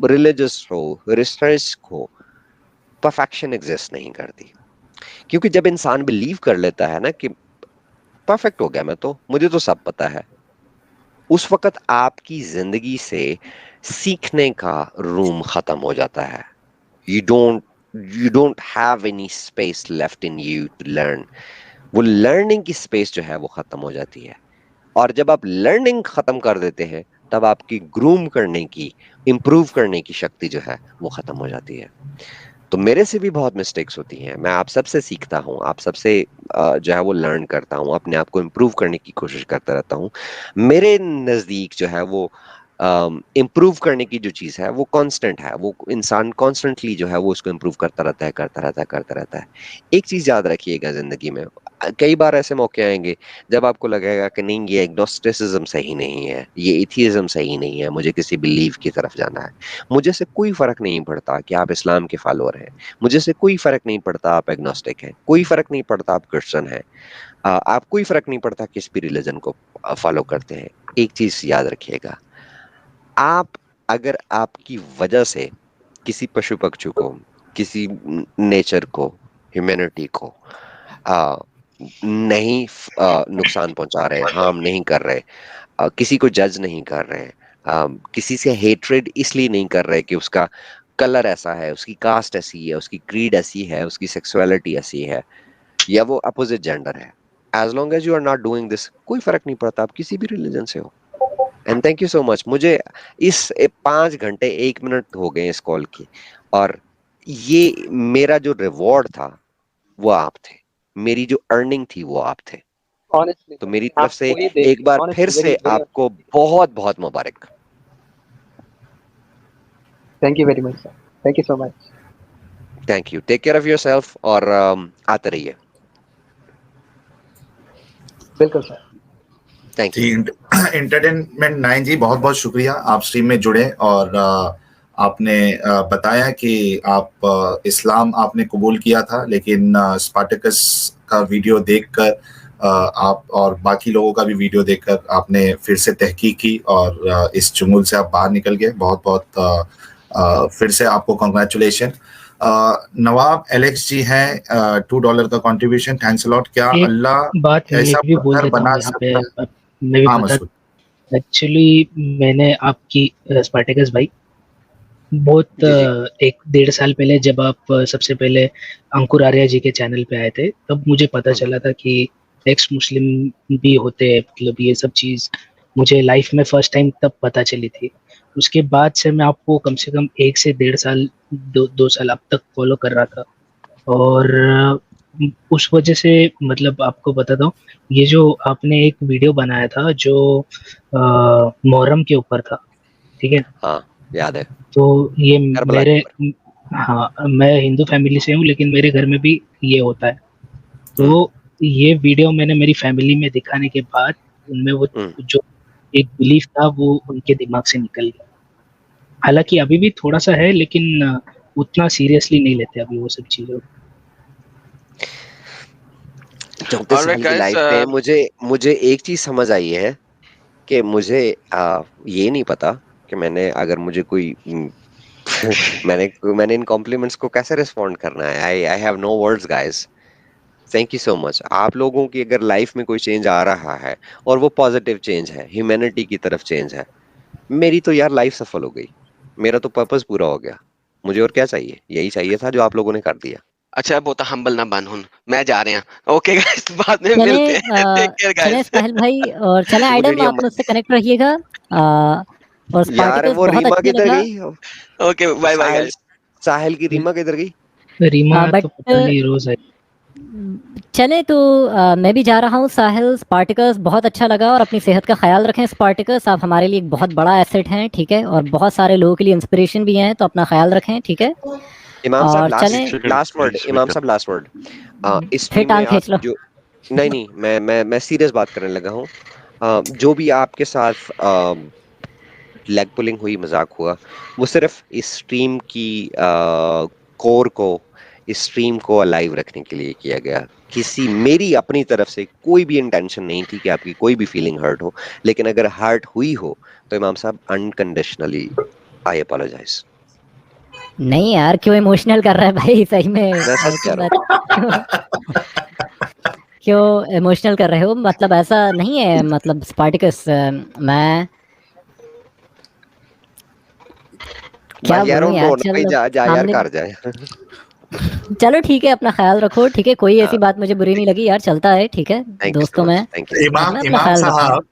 C: रिलीजियस हो, रिसर्च हो, परफेक्शन एग्जिस्ट नहीं करती। क्योंकि जब इंसान बिलीव कर लेता है ना कि परफेक्ट हो गया मैं, तो मुझे तो सब पता है, उस वक्त आपकी जिंदगी से सीखने का रूम खत्म हो जाता है। You don't have any space left in you to learn. वो लर्निंग की स्पेस जो है वो खत्म हो जाती है। और जब आप लर्निंग खत्म कर देते हैं तब आपकी ग्रूम करने की, इंप्रूव करने की शक्ति जो है वो खत्म हो जाती है। तो मेरे से भी बहुत मिस्टेक्स होती हैं, मैं आप सबसे सीखता हूँ, आप सबसे जो है वो लर्न करता हूँ, अपने आप को इम्प्रूव करने की कोशिश करता रहता हूँ। मेरे नज़दीक जो है वो इम्प्रूव करने की जो चीज़ है वो कांस्टेंट है, वो इंसान कॉन्स्टेंटली जो है वो उसको इम्प्रूव करता रहता है, करता रहता है, करता रहता है। एक चीज़ याद रखिएगा ज़िंदगी में, कई बार ऐसे मौके आएंगे जब आपको लगेगा कि नहीं ये एग्नोस्टिसिज्म सही नहीं है, ये एथियज्म सही नहीं है, मुझे किसी बिलीव की तरफ जाना है। मुझे से कोई फर्क नहीं पड़ता कि आप इस्लाम के फॉलोअर हैं, मुझे से कोई फर्क नहीं पड़ता आप एग्नोस्टिक हैं, कोई फर्क नहीं पड़ता आप क्रिश्चियन हैं, आप कोई फर्क नहीं पड़ता किस भी रिलीजन को फॉलो करते हैं। एक चीज याद रखिएगा, आप अगर आपकी वजह से किसी पशु पक्षी को, किसी नेचर को, ह्यूमैनिटी को नहीं नुकसान पहुंचा रहे, हार्म नहीं कर रहे, किसी को जज नहीं कर रहे, किसी से हेट्रेड इसलिए नहीं कर रहे कि उसका कलर ऐसा है, उसकी कास्ट ऐसी है, उसकी क्रीड ऐसी है, उसकी सेक्सुअलिटी ऐसी है, या वो अपोजिट जेंडर है, as long as you are not doing this, कोई फर्क नहीं पड़ता आप किसी भी रिलीजन से हो। And thank you so much. मुझे इस 5 घंटे 1 मिनट हो गए इस कॉल की, और ये मेरा जो रिवॉर्ड था वो आप थे, मेरी जो अर्निंग थी वो आप थे।
H: Honestly,
C: तो
H: sir,
C: मेरी तरफ से
H: आपको ही देख-
C: एक बार
H: honestly,
C: फिर
H: very-
C: से
H: very-
C: आपको बहुत बहुत मुबारक।
H: Thank you very much, sir. Thank you so much.
C: Thank you, take care of yourself, और आते रहिए।
H: बिल्कुल सर।
C: Thank you.
A: एंटरटेनमेंट 9 जी, बहुत बहुत शुक्रिया, आप स्ट्रीम में जुड़े और आपने बताया कि आप इस्लाम आपने कबूल किया था, लेकिन स्पार्टकस का वीडियो देखकर आप और बाकी लोगों का भी वीडियो देखकर आपने फिर से तहकीक की और इस चुंगल से आप बाहर निकल गए। बहुत बहुत फिर से आपको कॉन्ग्रेचुलेशन। नवाब एलेक्स जी हैं, $2 का कंट्रीब्यूशन, थैंक्स अ लॉट। क्या
G: एक
A: अल्लाह
G: बात मैं
A: ऐसा
G: भी बोल
A: पत्थर
G: देता हूँ
A: बना
G: यहाँ
A: सकता?
G: पे, मैं भी
A: हाँ
G: बता,
A: मसूद।
G: एक्चुअली मैंने आपकी स्पार्टकस भाई बहुत
C: जी जी।
G: 1-1.5 साल पहले जब आप सबसे पहले अंकुर आर्या जी के चैनल पे आए थे, तब मुझे पता चला था कि एक्स मुस्लिम भी होते हैं, मतलब ये सब चीज़ मुझे लाइफ में फर्स्ट टाइम तब पता चली थी। उसके बाद से मैं आपको कम से कम 1 से 1.5 साल, 2 साल अब तक फॉलो कर रहा था। और उस वजह से मतलब आपको बताता हूँ, ये जो आपने एक वीडियो बनाया था जो मुहर्रम के ऊपर था, ठीक है,
C: हाँ याद है,
G: तो ये
C: करबला
G: मेरे,
C: के ऊपर।
G: हाँ मैं हिंदू फैमिली से हूँ, लेकिन मेरे घर में भी ये होता है। तो ये वीडियो मैंने मेरी फैमिली में दिखाने के बाद उनमें वो जो एक बिलीफ था वो उनके दिमाग से निकल गया। हालांकि अभी भी थोड़ा सा है, लेकिन उतना सीरियसली नहीं लेते अभी वो सब चीजों।
C: 34 साल की लाइफ में मुझे एक चीज समझ आई है कि मुझे ये नहीं पता कि मैंने अगर मुझे कोई मैंने इन कॉम्प्लीमेंट्स को कैसे रिस्पॉन्ड करना है। I have no words guys, thank you so much. आप लोगों की अगर लाइफ में कोई चेंज आ रहा है और वो पॉजिटिव चेंज है, ह्यूमैनिटी की तरफ चेंज है, मेरी तो यार लाइफ सफल हो गई, मेरा तो पर्पस पूरा हो गया। मुझे और क्या चाहिए, यही चाहिए था जो आप लोगों ने कर दिया।
D: अच्छा बहुत हम्बल ना बन हुन, मैं जा रहे हैं। ओके गाइस, बाद में
B: चले
D: मिलते हैं। टेक केयर
B: चले
D: गाइस।
B: साहिल भाई, और चले
C: वो
B: आइडम,
C: रेडियम
B: आप मुझसे कनेक्ट रहिएगा। और
C: यार
B: स्पार्टिकस
C: वो
B: बहुत
C: रीमा
B: अच्छा
C: किधर
B: लगा,
C: गई?
D: ओके बाय बाय
C: साहिल
D: गाइस।
C: साहिल की रीमा किधर गई?
G: रीमा
B: बट
G: तो पता नहीं रोज है।
B: चले तो मैं भी जा रहा हूँ साहिल। स्पार्टिकस बहुत अच्छा लगा, और अपनी सेहत का ख्याल रखें स्पार्टिकस, आप हमारे लिए एक बहुत बड़ा एसेट हैं, ठीक है, और बहुत सारे लोगों के लिए इंस्पिरेशन भी हैं, तो अपना ख्याल रखें, ठीक है।
C: इमाम साहब
B: और चलें,
C: लास्ट वर्ड, इमाम साहब लास्ट वर्ड। इस
B: फिर
C: स्ट्रीम में
B: टांग
C: आप
B: खींच लो।
C: जो नहीं, मैं सीरियस बात करने लगा हूँ। जो भी आपके साथ लेग पुलिंग हुई, मजाक हुआ, वो सिर्फ इस स्ट्रीम की कोर को, इस स्ट्रीम को अलाइव रखने के लिए किया गया। किसी मेरी अपनी तरफ से कोई भी इंटेंशन नहीं थी कि आपकी कोई भी फीलिंग हर्ट हो, लेकिन अगर हर्ट हुई हो तो इमाम साहब अनकंडीशनली आई अपोलोजाइज।
B: नहीं यार, क्यों इमोशनल कर रहा है भाई, सही में
C: मैं सच
B: ऐसी
C: कह रहा
B: बात क्यों इमोशनल कर रहे हो? मतलब ऐसा नहीं है, मतलब स्पार्टिकस मैं क्या
C: भाई यार
B: बोलूं यार,
C: भाई
B: चल
C: जा जा यार,
B: सामने
C: घर जाए।
B: चलो ठीक है, अपना ख्याल रखो, ठीक है, कोई ऐसी बात मुझे बुरी नहीं लगी यार, चलता है, ठीक है
C: थैंक यू सो
B: दोस्तों
C: मच,
B: में,
C: थैंक यू।
A: इमाम
B: मैं अपना
A: इमाम
B: ख्याल रखूंगा।
A: साहब,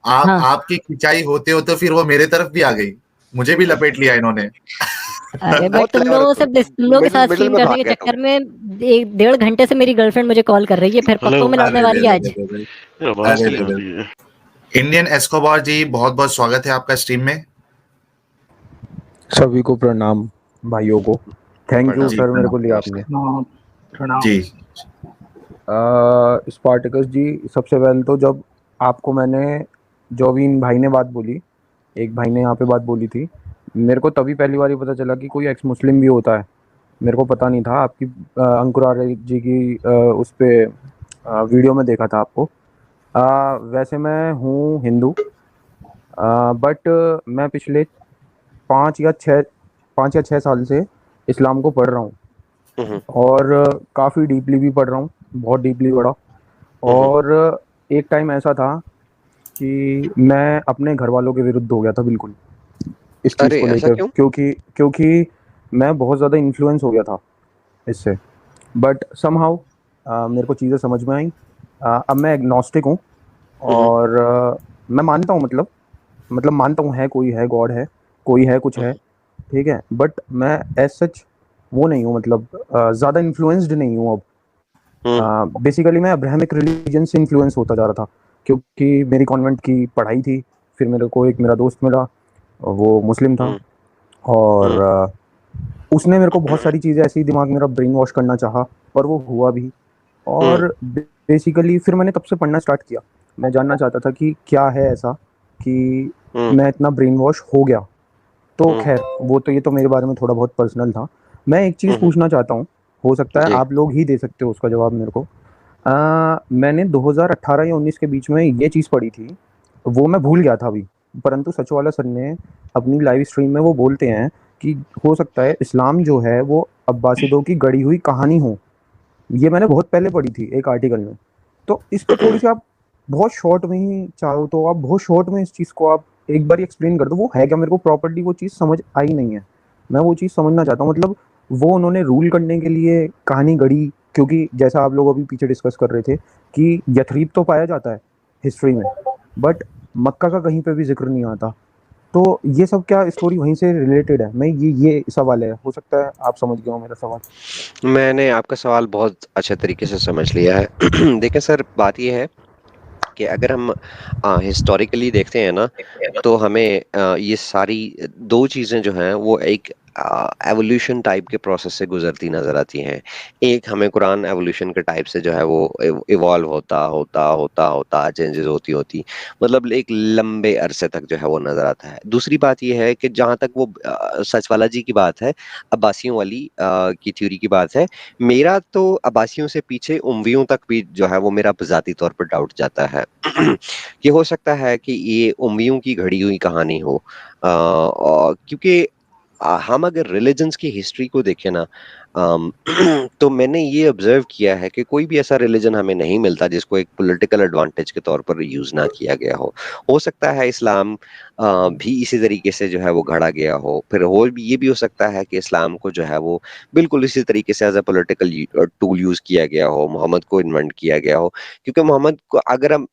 A: आप
B: हाँ,
A: आपकी खिंचाई होते होते फिर वो मेरे तरफ भी आ गई, मुझे भी लपेट लिया इन्होंने।
B: अरे बट
C: बहुत
B: तुम
C: क्लेवर,
B: लोगों से तुम लोगों के साथ
C: मिडिल
B: स्ट्रीम
C: में
B: करने
C: भाग
B: के
C: गया
B: चक्कर में 1.5 घंटे से मेरी गर्लफ्रेंड मुझे कॉल कर रही है, फिर पत्तों में लगने
A: अरे
B: वाली है आज।
A: अरे इंडियन एस्कोबार जी, बहुत बहुत स्वागत है आपका स्ट्रीम में।
I: सभी को प्रणाम, भाइयों को थैंक यू
A: जी,
I: सर, मेरे को लिया
A: नमस्कार।
I: आपने।
G: प्रणाम।
A: जी
I: स्पार्टिकस जी, सबसे पहले तो जब आपको मैंने, जो भी इन भाई ने बात बोली, एक भाई ने यहाँ पे बात बोली थी, मेरे को तभी पहली बार ही पता चला कि कोई एक्स मुस्लिम भी होता है। मेरे को पता नहीं था। आपकी अंकुर आर्य जी की उस पे वीडियो में देखा था आपको। वैसे मैं हूँ हिंदू, बट मैं पिछले 5 या 6 साल से इस्लाम को पढ़ रहा हूँ, और काफ़ी डीपली भी पढ़ रहा हूँ, बहुत डीपली पढ़ा। और एक टाइम ऐसा था कि मैं अपने घर वालों के विरुद्ध हो गया था बिल्कुल, इस चीज़
C: अरे
I: को
C: ऐसा
I: लेकर,
C: क्यों?
I: क्योंकि मैं बहुत ज़्यादा इन्फ्लुएंस हो गया था इससे। बट समहाउ मेरे को चीज़ें समझ में आई। अब मैं एग्नोस्टिक हूँ, और मैं मानता हूँ, मतलब मानता हूँ है कोई है, गॉड है, कोई है, कुछ है, ठीक है, बट मैं एज सच वो नहीं हूँ, मतलब ज़्यादा इन्फ्लुएंस्ड नहीं हूँ अब। बेसिकली मैं अब्राहमिक रिलीजन से इन्फ्लुएंस होता जा रहा था, क्योंकि मेरी कॉन्वेंट की पढ़ाई थी। फिर मेरे को एक मेरा दोस्त मिला, वो मुस्लिम था, और उसने मेरे को बहुत सारी चीज़ें ऐसी दिमाग मेरा ब्रेन वॉश करना चाहा, और वो हुआ भी। और बेसिकली फिर मैंने तब से पढ़ना स्टार्ट किया। मैं जानना चाहता था कि क्या है ऐसा कि मैं इतना ब्रेन वॉश हो गया। तो खैर, वो तो, ये तो मेरे बारे में थोड़ा बहुत पर्सनल था। मैं एक चीज़ पूछना चाहता हूँ, हो सकता है
C: जी।
I: आप लोग ही दे सकते हो उसका जवाब मेरे को। मैंने 2018 या 19 के बीच में ये चीज़ पढ़ी थी, वो मैं भूल गया था अभी, परंतु सच वाला सर ने अपनी लाइव स्ट्रीम में वो बोलते हैं कि हो सकता है इस्लाम जो है वो अब्बासिदों की गढ़ी हुई कहानी हो। ये मैंने बहुत पहले पढ़ी थी एक आर्टिकल में। तो इस पे थोड़ी सी आप बहुत शॉर्ट में ही चाहो तो आप बहुत शॉर्ट में इस चीज़ को आप एक बार एक्सप्लेन कर दो, वो है क्या? मेरे को प्रॉपर्ली वो चीज़ समझ आई नहीं है, मैं वो चीज़ समझना चाहता हूँ। मतलब वो उन्होंने रूल करने के लिए कहानी गढ़ी, क्योंकि जैसा आप लोग अभी पीछे डिस्कस कर रहे थे कि यथरीब तो पाया जाता है हिस्ट्री में, बट मक्का का कहीं पे भी जिक्र नहीं आता। तो ये सब क्या स्टोरी वहीं से रिलेटेड है? मैं ये सवाल है, हो सकता है आप समझ गए हो मेरा सवाल।
C: मैंने आपका सवाल बहुत अच्छे तरीके से समझ लिया है। देखिए सर, बात ये है कि अगर हम हिस्टोरिकली देखते हैं ना, तो हमें ये सारी दो चीज़ें जो हैं वो एक एवोल्यूशन टाइप के प्रोसेस से गुजरती नजर आती हैं। एक हमें कुरान एवोल्यूशन के टाइप से जो है वो इवॉल्व होता होता होता होता चेंजेस होती होती, मतलब एक लंबे अरसे तक जो है वो नजर आता है। दूसरी बात ये है कि जहाँ तक वो सचवाला जी की बात है, अब्बासियों वाली की थ्योरी की बात है, मेरा तो अब्बासियों से पीछे उमवियों तक भी जो है वो मेरा ज़ाती तौर पर डाउट जाता है कि हो सकता है कि ये उमवियों की घड़ी हुई कहानी हो। क्योंकि हम अगर रिलीजन्स की हिस्ट्री को देखें ना, तो मैंने ये ऑब्जर्व किया है कि कोई भी ऐसा रिलीजन हमें नहीं मिलता जिसको एक पॉलिटिकल एडवांटेज के तौर पर यूज ना किया गया हो सकता है इस्लाम भी इसी तरीके से जो है वो गढ़ा गया हो। फिर ये भी हो सकता है कि इस्लाम को जो है वो बिल्कुल इसी तरीके से as a political tool use किया गया हो, मोहम्मद को इन्वेंट किया गया हो। क्योंकि मोहम्मद को अगर हम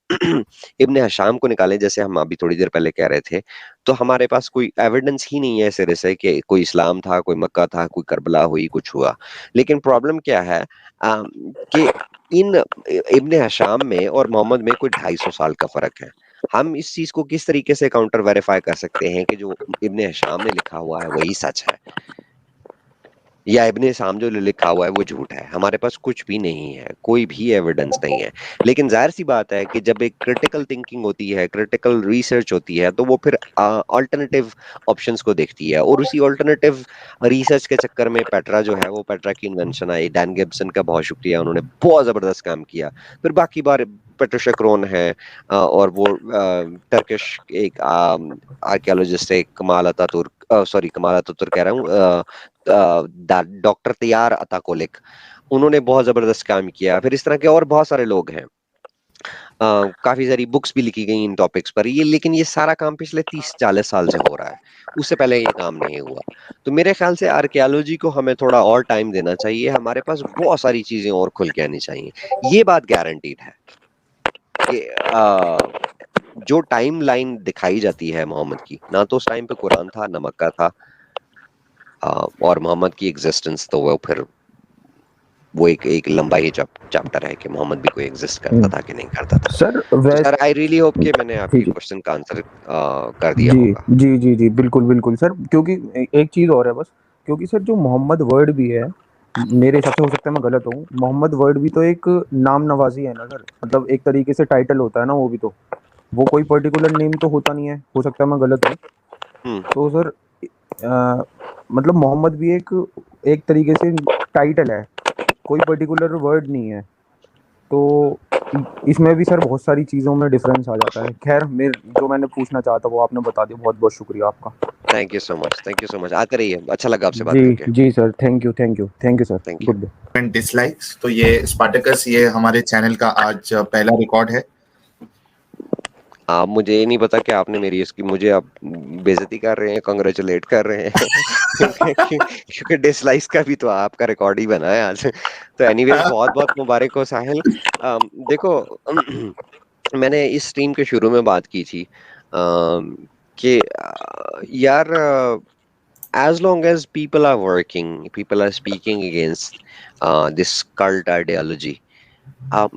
C: इब्ने हशाम को निकालें, जैसे हम अभी थोड़ी देर पहले कह रहे थे, तो हमारे पास कोई एविडेंस ही नहीं है सिरे से कि कोई इस्लाम था, कोई मक्का था, कोई करबला हुई, कुछ हुआ। लेकिन प्रॉब्लम क्या है कि इन इब्ने हशाम में और मोहम्मद में कोई 250 साल का फर्क है। हम इस चीज को किस तरीके से काउंटर वेरीफाई कर सकते हैं कि जो इब्ने हशाम ने लिखा हुआ है वही सच है, या इब्ने शाम जो लिखा हुआ है वो झूठ है? हमारे पास कुछ भी नहीं है, कोई भी एविडेंस नहीं है। लेकिन जाहिर सी बात है कि जब एक क्रिटिकल थिंकिंग होती है, क्रिटिकल रिसर्च होती है, तो वो फिर अल्टरनेटिव ऑप्शंस को देखती है, और उसी अल्टरनेटिव रिसर्च के चक्कर में पेट्रा जो है वो पेट्रा की इन्वेंशन आई। डैन गिब्सन का बहुत शुक्रिया, उन्होंने बहुत जबरदस्त काम किया। फिर बाकी बार पेट्रिशिया क्रोन है, और वो टर्किश एक आर्कियोलॉजिस्ट है Kemal Ataturk, sorry Kemal Ataturk कह रहा हूँ, डॉक्टर तैयार अताकोलिक, उन्होंने बहुत जबरदस्त काम किया। फिर इस तरह के और बहुत सारे लोग हैं, काफी सारी बुक्स भी लिखी गई इन टॉपिक्स पर। ये लेकिन ये सारा काम पिछले 30-40 साल से हो रहा है, उससे पहले ये काम नहीं हुआ। तो मेरे ख्याल से आर्कियोलॉजी को हमें थोड़ा और टाइम देना चाहिए, हमारे पास बहुत सारी चीजें और खुल के आनी चाहिए। ये बात गारंटीड है कि जो टाइम लाइन दिखाई जाती है मोहम्मद की, ना तो उस टाइम पे कुरान था, ना मक्का था, और मोहम्मद की एग्जिस्टेंस तो वो फिर वो एक लंबा ही चैप्टर है कि मोहम्मद भी कोई एग्जिस्ट करता था कि नहीं करता था।
I: Sir
C: sir I really hope कि मैंने आपके क्वेश्चन का आंसर कर दिया
I: जी
C: होगा।
I: जी जी जी बिल्कुल बिल्कुल सर, क्योंकि एक चीज और है बस, क्योंकि सर जो मोहम्मद वर्ड भी है, मेरे हिसाब से, हो सकता है मैं गलत हूँ, मोहम्मद वर्ड भी तो एक नाम नवाजी है ना सर, मतलब एक तरीके से टाइटल होता है ना, वो भी तो, वो कोई पर्टिकुलर नेम तो होता नहीं है, हो सकता है मैं गलत हूँ। तो सर मतलब मोहम्मद भी एक तरीके से टाइटल है, कोई पर्टिकुलर वर्ड नहीं है। तो इसमें भी सर बहुत सारी चीज़ों में डिफरेंस आ जाता है। खैर, जो मैंने पूछना चाहा था वो आपने बता दिया, बहुत बहुत शुक्रिया आपका।
C: थैंक यू सो मच, आते रहिए, अच्छा लगा आपसे बात
I: जी
C: करके।
I: जी sir, thank you sir,
C: thank you.
I: Good day.
A: Dislikes, तो ये स्पार्टकस, ये हमारे चैनल का आज पहला रिकॉर्ड है।
C: आप मुझे ये नहीं पता कि आपने मेरी इसकी मुझे आप बेइज्जती कर रहे हैं, कांग्रेचुलेट कर रहे हैं क्योंकि डिसलाइक्स का भी तो आपका रिकॉर्ड ही बना है आज। तो एनीवेज बहुत बहुत मुबारक हो साहिल। देखो मैंने इस स्ट्रीम के शुरू में बात की थी कि यार as long as people are working, people are speaking against this cult ideology,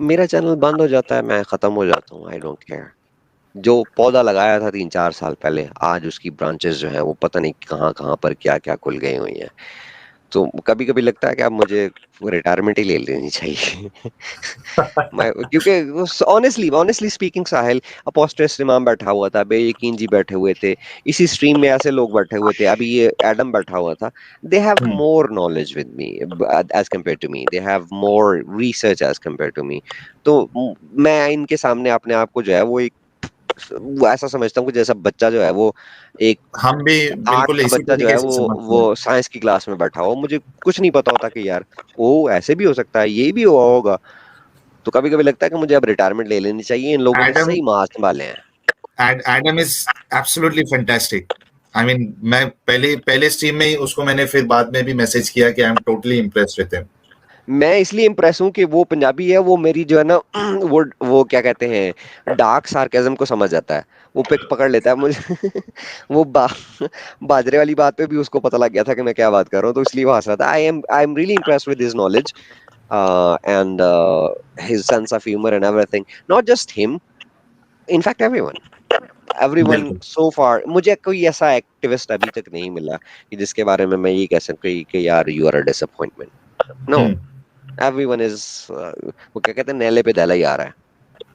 C: मेरा चैनल बंद हो जाता है, मैं खत्म हो जाता हूँ, आई डोंट केयर। जो पौधा लगाया था 3-4 साल पहले, आज उसकी ब्रांचेस जो हैं वो पता नहीं कहाँ कहाँ पर क्या क्या खुल गई हुई हैं। तो कभी कभी लगता है कि अब मुझे रिटायरमेंट ही ले लेनी चाहिए क्योंकि ऑनेस्टली स्पीकिंग साहिल, अपोस्टस इमाम बैठा हुआ था, बेयकीन जी बैठे हुए थे, इसी स्ट्रीम में ऐसे लोग बैठे हुए थे, अभी ये एडम बैठा हुआ था। They have more knowledge with me as compare to me, they have more research as compare to me. तो मैं इनके सामने अपने आप को जो है वो ऐसा समझता हूँ कि जैसा बच्चा जो है वो एक
A: हम भी
C: 8
A: बिल्कुल
C: का
A: इसी
C: बच्चा जो है
A: तरीके से समझते
C: वो
A: हैं।
C: साइंस की क्लास में बैठा हो, मुझे कुछ नहीं पता होता कि यार वो ऐसे भी हो सकता है, ये भी हुआ होगा। तो कभी कभी लगता है कि मुझे अब रिटायरमेंट ले लेनी चाहिए, इन लोगों ने
A: एडम
C: सही मास संभाले हैं।
A: Adam is absolutely fantastic. I mean, मैं पहले स्ट्रीम में ही उसको मैंने फिर बाद में भी मैसेज किया कि I am totally impressed with him.
C: मैं इसलिए इम्प्रेस हूँ कि वो पंजाबी है, वो मेरी जो है ना वो क्या कहते हैं डार्क सार्केज्म को समझ जाता है, वो पिक पकड़ लेता है मुझे वो बाजरे वाली बात पे भी उसको पता लग गया था कि मैं क्या बात कर रहा हूँ, तो इसलिए वो हंस रहा था। I am really impressed with his knowledge and his sense of humor and everything. Not just him, in fact everyone
A: बिल्कुल
C: so far. मुझे कोई ऐसा एक्टिविस्ट अभी तक नहीं मिला कि जिसके बारे में मैं ये कह सकूं कि यार you are a disappointment. No, everyone is वो क्या कहते हैं, नेले पे दहला ही आ रहा है।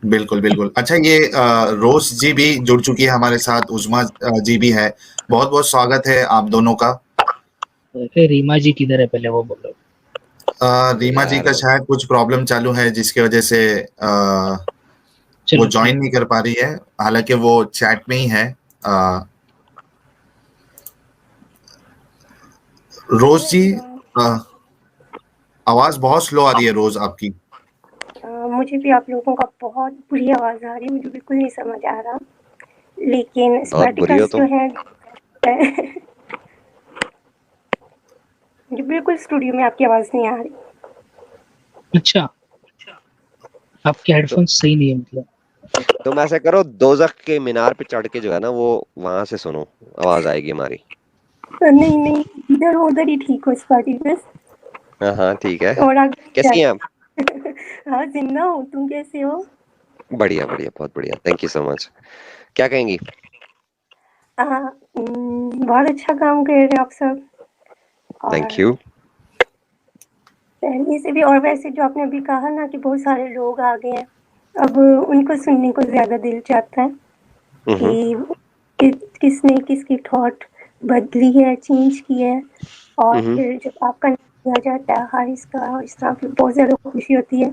A: बिल्कुल बिल्कुल। अच्छा, ये रोज जी भी जुड़ चुकी है हमारे साथ, उजमा जी भी है, बहुत बहुत स्वागत है आप दोनों का।
G: रीमा जी किधर है, पहले वो बोलो।
A: रीमा जी का शायद कुछ प्रॉब्लम चालू है जिसकी वजह से वो ज्वाइन नहीं कर पा रही है, हालांकि वो चैट में ही है। रोज जी, आवाज बहुत स्लो आ रही है रोज आपकी।
J: मुझे भी आप लोगों का बहुत बुरी आवाज आ रही है, मुझे बिल्कुल नहीं समझ आ रहा, लेकिन स्पार्टिकस जो है मुझे बिल्कुल स्टूडियो में आपकी आवाज नहीं आ रही।
G: अच्छा, आपके हेडफोन्स सही नहीं है मतलब।
C: तुम ऐसे करो, दोज़ख के मीनार पे चढ़ के जो है ना वो वहां से सुनो, आवाज आएगी हमारी।
J: नहीं नहीं, इधर हो उधर ही ठीक हो स्पार्टिकस।
C: हाँ ठीक है।
J: और आगे
C: कैसी हैं आप?
J: हाँ जिंदा हूँ, तुम कैसे हो?
C: बढ़िया बढ़िया, बहुत बढ़िया, थैंक यू सो मच। क्या कहेंगी?
J: बहुत अच्छा काम कर रहे हैं आप सब।
C: थैंक
J: और
C: यू।
J: पहले से भी, और वैसे जो आपने अभी कहा ना कि बहुत सारे लोग आ गए हैं, अब उनको सुनने को ज्यादा दिल चाहता है कि किसने किसकी थॉट बदली है, चेंज की है। और फिर जब आपका नाम लिया जाता है हारिस का और इस तरह की, बहुत ज्यादा खुशी होती है।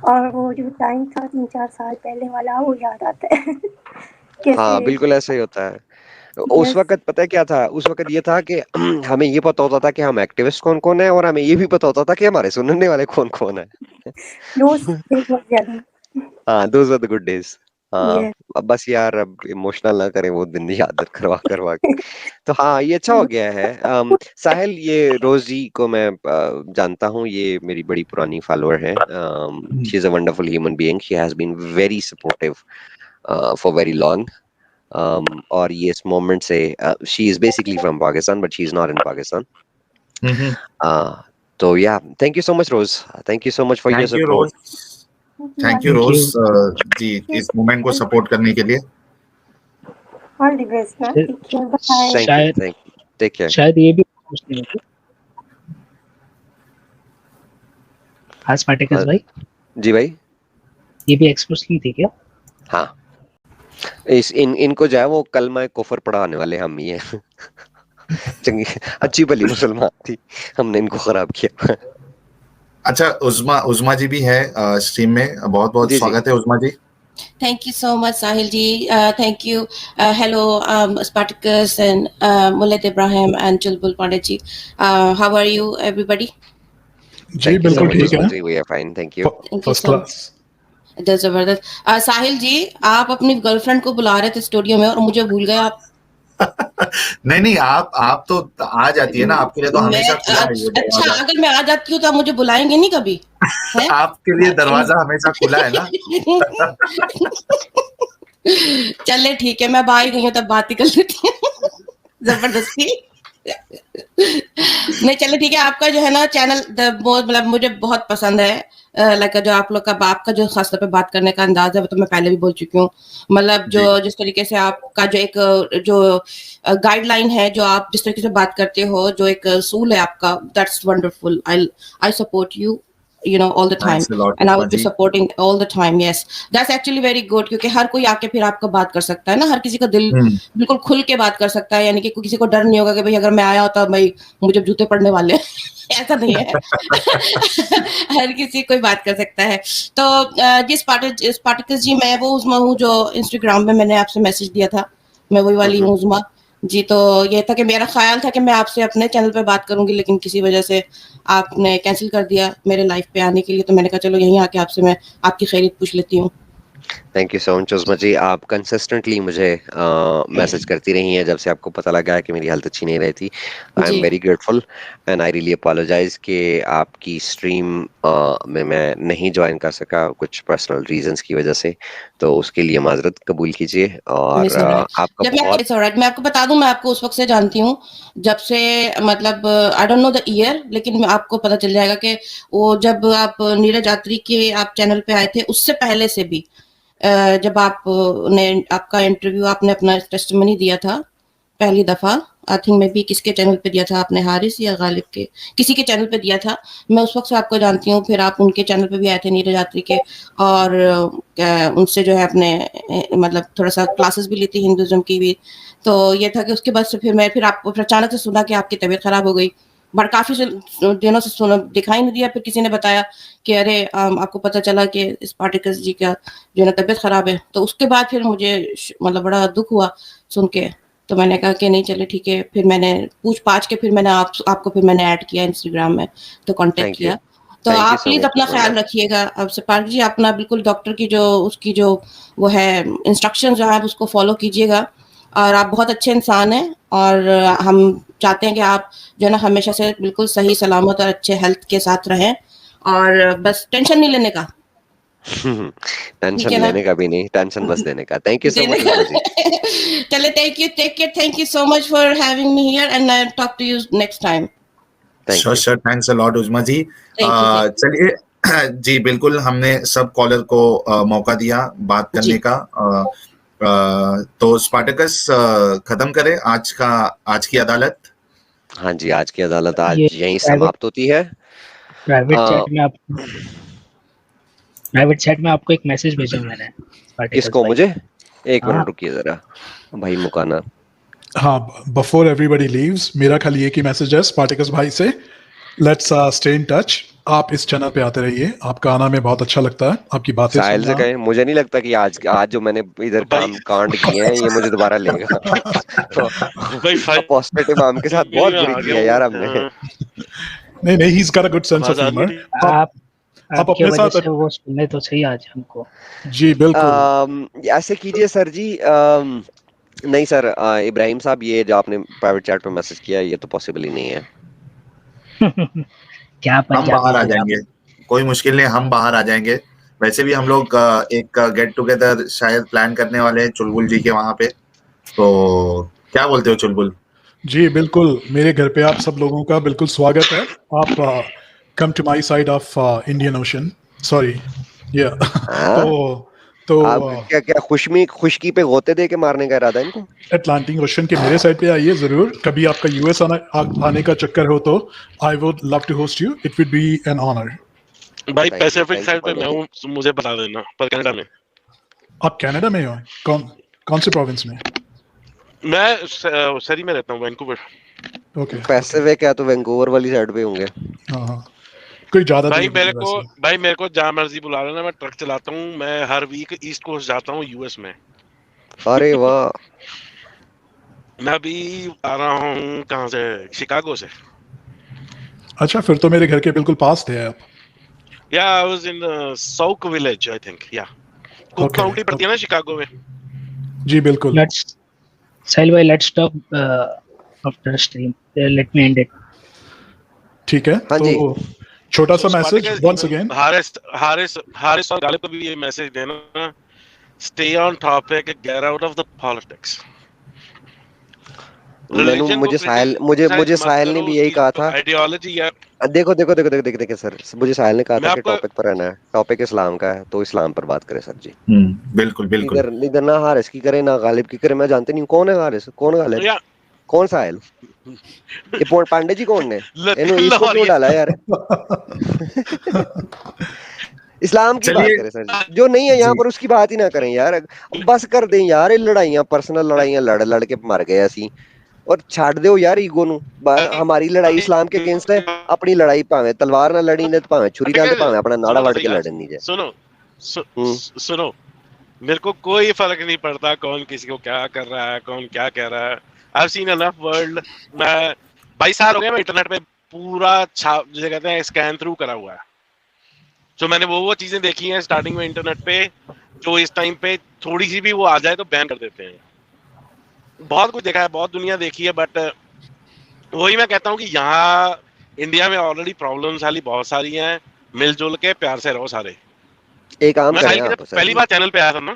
J: और वो जो टाइम था 3-4 साल पहले वाला, वो याद आता है। कैसे?
C: हाँ बिल्कुल ऐसा ही होता है। उस
J: यस,
C: वक्त पता है क्या था? उस वक्त ये था कि हमें ये पता होता था कि हम एक्टिविस्ट कौन कौन है, और हमें ये भी पता होता था कि हमारे सुनने वाले कौन कौन है।
J: दोस्त थे बहुत ज्यादा।
C: हाँ, those were the good days. हाँ,
J: यस।
C: अब बस यार अब इमोशनल ना करें वो दिन याद करवा करवा के। तो हाँ, ये अच्छा हो गया है। साहिल, ये रोज जी को मैं जानता हूँ, ये मेरी बड़ी पुरानी फॉलोअर है। She is a wonderful human being, she has been very supportive for very long. और ये इस मोमेंट से, she is basically from Pakistan but she is not in Pakistan. तो yeah, thank you so much Rose, thank you so much for your
A: thank you
C: support.
A: Rose, thank you Rose ji इस movement को support करने के लिए।
J: All the best ना, take care, bye.
C: Thank you, thank you, take care.
G: शायद ये भी पूछने होते। हाँ स्पार्टिकस भाई,
C: जी भाई।
G: ये भी एक्स मुस्लिम थी क्या?
C: हाँ, इनको जो है वो कलमा कुफर पढ़ाने वाले हम ही हैं। चंगी अच्छी भली मुसलमान थी, हमने इनको खराब किया।
A: अच्छा, उज़मा जी भी है स्ट्रीम में, बहुत बहुत
C: जी जी।
A: स्वागत है उज़मा जी।
K: Thank you so much, Sahil ji. Thank you. Hello, Spartacus and Mulad Ibrahim and Chulbul Pandit ji. How are you, everybody?
F: Ji
C: Thank you so
F: बिल्कुल
C: much,
F: ठीक
C: Usman
F: है,
C: ji. We are fine, thank you.
K: Thank you
F: first
K: so much.
F: Class.
K: जबरदस्त। साहिल जी, आप अपनी girlfriend को बुला रहे थे स्टूडियो में और मुझे भूल गए आप।
A: नहीं नहीं, आप तो आ जाती है ना, आपके लिए तो
K: मैं
A: हमेशा खुला है ये
K: अच्छा,
A: दरवाजा।
K: अगर मैं आ जाती हूँ तो आप मुझे बुलाएंगे नहीं कभी, हैं?
A: आपके लिए दरवाजा हमेशा खुला है ना।
K: चले ठीक है, मैं बाहर गई हूँ तब बात ही कर लेती हूँ। जबरदस्ती। नहीं चले ठीक है, आपका जो है ना चैनल मतलब मुझे बहुत पसंद है। लाइक जो आप लोग का आपका जो खास तौर पे बात करने का अंदाज है वो तो मैं पहले भी बोल चुकी हूँ। मतलब जो जिस तरीके से आपका जो एक जो गाइडलाइन है, जो आप जिस तरीके से बात करते हो, जो एक सूल है आपका, that's wonderful. I support you know all the time,
A: Thanks a lot,
K: and I
A: Uzma
K: will be
A: ji.
K: supporting all the time. Yes, that's actually very good, क्योंकि हर कोई आके फिर आपको बात कर सकता है ना, हर किसी का दिल बिल्कुल खुल के बात कर सकता है, यानी कि किसी को डर नहीं होगा कि भाई अगर मैं आया होता भाई मुझे जूते पड़ने वाले हैं। ऐसा नहीं है। हर किसी कोई बात कर सकता है। तो जी स्पार्टिकस जी, मैं वो उज़मा हूँ जो इंस्टाग्राम में मैंने आपसे मैसेज दिया था, मैं वही वाली हूँ उज़मा जी। तो ये था कि मेरा ख्याल था कि मैं आपसे अपने चैनल पे बात करूंगी, लेकिन किसी वजह से आपने कैंसिल कर दिया मेरे लाइव पे आने के लिए, तो मैंने कहा चलो यहीं आके आपसे मैं आपकी खैरियत पूछ लेती हूँ।
C: Thank you so much Usma जी, आप कंसिस्टेंटली मुझे मैसेज करती रही हैं जब से आपको पता लगा है कि मेरी हालत अच्छी नहीं रहती। I am very grateful and I really apologize कि आपकी स्ट्रीम में मैं नहीं ज्वाइन कर सका कुछ पर्सनल रीजंस की वजह से, तो उसके लिए माजरत कबूल कीजिए। और आपका
K: बहुत मैं आपको बता दूं, मैं आपको उस वक्त से जानती हूँ जब से, मतलब I don't know the year, लेकिन आपको पता चल जाएगा कि वो जब आप नीरज यात्री के आप चैनल पे आए थे, उससे पहले से भी जब आपका इंटरव्यू, आपने अपना टेस्टिमनी दिया था पहली दफा, आई थिंक मैं भी किसके चैनल पे दिया था आपने, हारिस या गालिब के, किसी के चैनल पे दिया था, मैं उस वक्त से आपको जानती हूँ। फिर आप उनके चैनल पे भी आए थे नीरज यात्री के, और उनसे जो है अपने मतलब थोड़ा सा क्लासेस भी ली थी हिंदुज्म की भी। तो ये था कि उसके बाद से फिर आपको अचानक से सुना कि आपकी तबीयत खराब हो गई, बट काफी दिनों से सुना, दिखाई नहीं दिया। फिर किसी ने बताया कि अरे आपको पता चला कि स्पार्टिकस जी का जो है ना तबीयत खराब है। तो उसके बाद फिर मुझे मतलब बड़ा दुख हुआ सुन के, तो मैंने कहा कि नहीं चले ठीक है। फिर मैंने पूछ पाछ के फिर मैंने आपको फिर मैंने ऐड किया इंस्टाग्राम में, तो कांटेक्ट किया। तो आप प्लीज अपना ख्याल रखिएगा। अब सिपार्क जी अपना बिल्कुल डॉक्टर की जो उसकी जो वो है इंस्ट्रक्शन जो है उसको फॉलो कीजिएगा। और आप बहुत अच्छे इंसान हैं, और हम चाहते हैं कि आप जो है ना हमेशा से बिल्कुल सही सलामत और अच्छे हेल्थ के साथ रहें, और बस टेंशन नहीं लेने का,
C: टेंशन
K: है ना?
C: लेने का भी नहीं, टेंशन बस देने का। Thank you so much Usma ji.
K: चले, thank you, take care, thank you so much for having me here and I talk to you next time.
C: Thank
A: sure
C: you.
A: Sure, thanks a lot Usma ji.
K: Thank you,
A: चलिए जी, बिल्कुल हमने सब collar को मौका दिया बात करने
K: जी।
A: का। तो स्पार्टकस खत्म करें आज की अदालत।
C: हाँ जी, आज की अदालत आज
G: ये
C: यहीं समाप्त होती है।
G: प्राइवेट
C: अ,
G: चैट में आपको एक मैसेज भेजा मैंने स्पार्टकस
C: किसको?
G: भाई।
C: मुझे? एक
G: हाँ।
C: मिनट रुकिए जरा भाई मुकाना।
F: हाँ, बिफोर एवरीबॉडी लीव्स, मेरा खाली एक ही मैसेज है स्पार्टकस भाई से, लेट्स स्टे इन टच। आप इस चैनल पे आते रहिए, आपका आना में बहुत अच्छा लगता है, आपकी बातें
C: साहिल से
F: सुनना।
C: कहें, मुझे नहीं लगता कि आज जो मैंने इधर कांड किए हैं ये मुझे दोबारा लेगा। अपोस्टेट इमाम के साथ बहुत बुरी की है यार हमने।
F: नहीं, he's got a good sense of humor। आप
G: आपके
F: अपने
G: वजह
F: साथ
G: से वो सुनने तो सही आज हमको।
F: जी बिल्कुल।
C: ऐसे कीजिए सर जी। नहीं सर, इब्राहिम साहब, ये जो आपने प्राइवेट चैट पे मैसेज किया ये तो पॉसिबल ही नहीं है।
G: क्या
A: हम बाहर आ
G: पंजाबी
A: जाएंगे, कोई मुश्किल नहीं, हम बाहर आ जाएंगे। वैसे भी हम लोग एक गेट टुगेदर शायद प्लान करने वाले हैं चुलबुल जी के वहां पे। तो क्या बोलते हो चुलबुल?
F: जी बिल्कुल, मेरे घर पे आप सब लोगों का बिल्कुल स्वागत है। आप come to my side of Indian Ocean, sorry या तो
C: आप क्या खुशकी पे गोते दे के मारने का इरादा है इनको?
F: अटलांटिक ओशन के मेरे साइड पे आइए जरूर। कभी आपका यूएस आने का चक्कर हो तो I would love to host you, it would be an honour.
L: भाई पैसिफिक साइड पे मैं हूँ, मुझे बता देना, पर कनाडा में।
F: आप कनाडा में हो? कौन से प्रोविंस में?
L: मैं सरी में रहता हूँ, वैंकूवर।
F: ओके।
C: पैसिफिक है तो वैंकूवर वाली साइड पे होंगे।
F: हाँ, कोई ज्यादा
L: भाई
F: दूर नहीं है
L: भाई मेरे को जहाँ मर्जी बुला लेना, मैं ट्रक चलाता हूँ, मैं हर वीक ईस्ट कोस्ट जाता हूँ यूएस में।
C: अरे वाह।
L: मैं अभी आ रहा हूँ कहाँ से, शिकागो से।
F: अच्छा, फिर तो मेरे घर के बिल्कुल पास थे आप।
L: Yeah, I was in Sauk village, I think. Yeah. Cook county पड़ती है ना शिकागो में।
F: जी बिल्कुल।
G: साहिल भाई, let's talk after stream, let me and it.
F: ठीक है, तो छोटा सा मैसेज वंस अगेन।
L: हारिस और गालिब को भी ये मैसेज देना, stay on topic, get out of the politics.
C: मुझे साहिल ने भी यही कहा था।
L: आइडियोलॉजी यार,
C: देखो सर, मुझे साहिल ने कहा था कि टॉपिक पर रहना है, टॉपिक इस्लाम का है तो इस्लाम पर बात करें सर जी।
A: बिल्कुल बिल्कुल।
C: इधर ना हारिस की करे ना गालिब की करे। मैं जानते नहीं कौन है हारिस, कौन गालिब, कौन साहिल, ये पांडे जी कौन ने इसको क्यों डाला यार? इस्लाम की बात करें सर जी, जो नहीं है यहाँ पर उसकी बात ही ना करें यार। बस कर दें यार, ये लड़ाइयाँ, पर्सनल लड़ाइयाँ लड़ के मर गए असी, और छाड़ दो यार ईगो नू। हमारी लड़ाई इस्लाम के अगेंस्ट है, अपनी लड़ाई भावे तलवार ना लड़ी ने, भावे छुरी ना, भावे अपना नाड़ा वड़ के लड़नी है।
L: सुनो, मेरे को कोई फर्क नहीं पड़ता कौन किसी को क्या कर रहा है, कौन क्या कह रहा है। I've seen enough world। मैं 22 साल हो गए मैं इंटरनेट पे पूरा जिसे कहते हैं स्कैन थ्रू करा हुआ है। जो मैंने वो चीजें देखी हैं स्टार्टिंग में इंटरनेट पे, जो इस टाइम पे थोड़ी सी भी वो आ जाए तो बैन कर देते हैं। बहुत कुछ देखा है, बहुत दुनिया देखी है, बट वही मैं कहता हूँ कि यहाँ इंडिया में ऑलरेडी प्रॉब्लम्स वाली बहुत सारी हैं। मिलजुल के प्यार से रहो सारे।
C: एक काम करें आप,
L: पहली बार चैनल पे आया था ना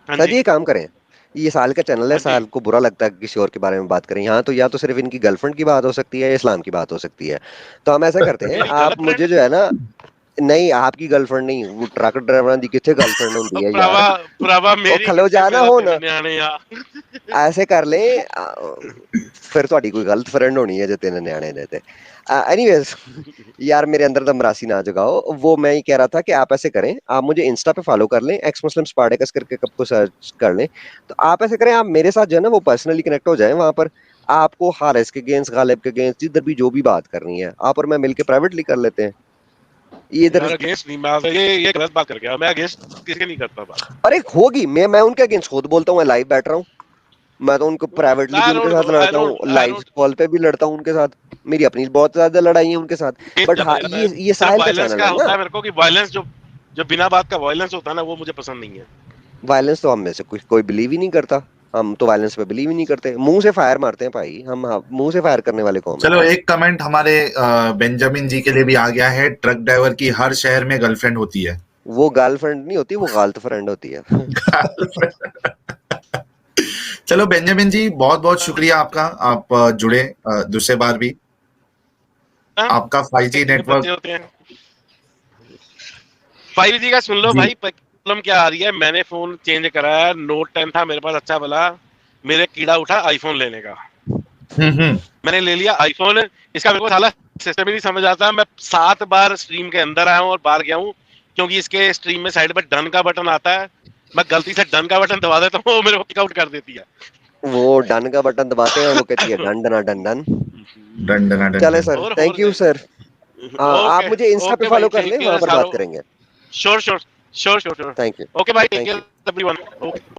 C: सर जी, एक काम करें, ये साल का चैनल है, साल को बुरा लगता है किसी और के बारे में बात करें यहाँ तो, या तो सिर्फ इनकी गर्लफ्रेंड की बात हो सकती है या इस्लाम की बात हो सकती है। तो हम ऐसा करते हैं, आप मुझे जो है ना, नहीं आपकी गर्लफ्रेंड नहीं, वो ट्रक ड्राइवर की कितने गर्लफ्रेंड होती है यार, खलो जाना हो ना, ऐसे कर ले, फिर ਤੁਹਾਡੀ कोई गलत फ्रेंड होनी है जो तेने न्याणे देते। एनीवेज यार, मेरे अंदर तो मरासी ना जगाओ। वो मैं ही कह रहा था कि आप ऐसे करें, आप मुझे इंस्टा पे फॉलो कर लें, एक्स मुस्लिम स्पार्टकस करके कब को सर्च कर लें। तो आप ऐसे करें, आप मेरे साथ जो है ना वो पर्सनली कनेक्ट हो जाएं वहां पर। आपको हारिस के अगेंस्ट, गालिब के अगेंस्ट, जिधर भी जो भी बात करनी है, आप और मैं मिलके प्राइवेटली कर लेते हैं। इधर
L: अगेंस्ट नहीं, मैं ये गलत बात कर गया, मैं अगेंस्ट किसी के नहीं करता बात।
C: अरे होगी, मैं उनके अगेंस्ट खुद बोलता हूँ, मैं लाइव बैठ रहा हूँ, मैं तो उनको प्राइवेटली भी उनके साथ लड़ता हूँ, लाइव कॉल पे भी लड़ता हूँ उनके साथ, मेरी अपनी बहुत ज्यादा लड़ाई है उनके साथ। बट हाँ, ये साहिल का चैनल है ना,
L: मेरे को कि वायलेंस जो बिना बात का वायलेंस होता है ना, वो मुझे पसंद नहीं है।
C: वायलेंस तो हम में से कोई बिलीव ही नहीं करता, हम तो वायलेंस पे बिलीव ही नहीं करते, मुंह से फायर मारते हैं भाई हम, मुंह से फायर करने वाले कौन?
A: चलो एक कमेंट हमारे बेंजामिन जी के लिए भी आ गया है, ट्रक ड्राइवर की हर शहर में गर्लफ्रेंड होती है।
C: वो गर्लफ्रेंड नहीं होती, वो गाल्ट फ्रेंड होती है।
A: चलो बेंजामिन जी, बहुत बहुत शुक्रिया आपका, आप जुड़े दूसरे बार भी। आपका 5G नेटवर्क
L: 5G का सुन लो भाई, प्रॉब्लम क्या आ रही है, मैंने फोन चेंज कराया, नोट 10 था मेरे पास, अच्छा भला मेरे कीड़ा उठा आईफोन लेने का। मैंने ले लिया आईफोन, इसका मेरे को साला सिस्टम ही नहीं समझ आता। मैं 7 बार स्ट्रीम के अंदर आया हूँ और बाहर गया हूँ, क्योंकि इसके स्ट्रीम में साइड पर डन का बटन आता है, मैं गलती से डन का बटन दबा देता हूँ, वो मेरे को किक आउट कर देती है।
C: वो डन का बटन दबाते हैं और वो कहती है डन डना डन डन
A: डन डना डन।
C: चले सर, थैंक यू सर। आप मुझे इंस्टा पे फॉलो कर लें, वहां पर बात करेंगे।
L: Sure, thank you. ओके भाई, टेक केयर एवरीवन। ओके।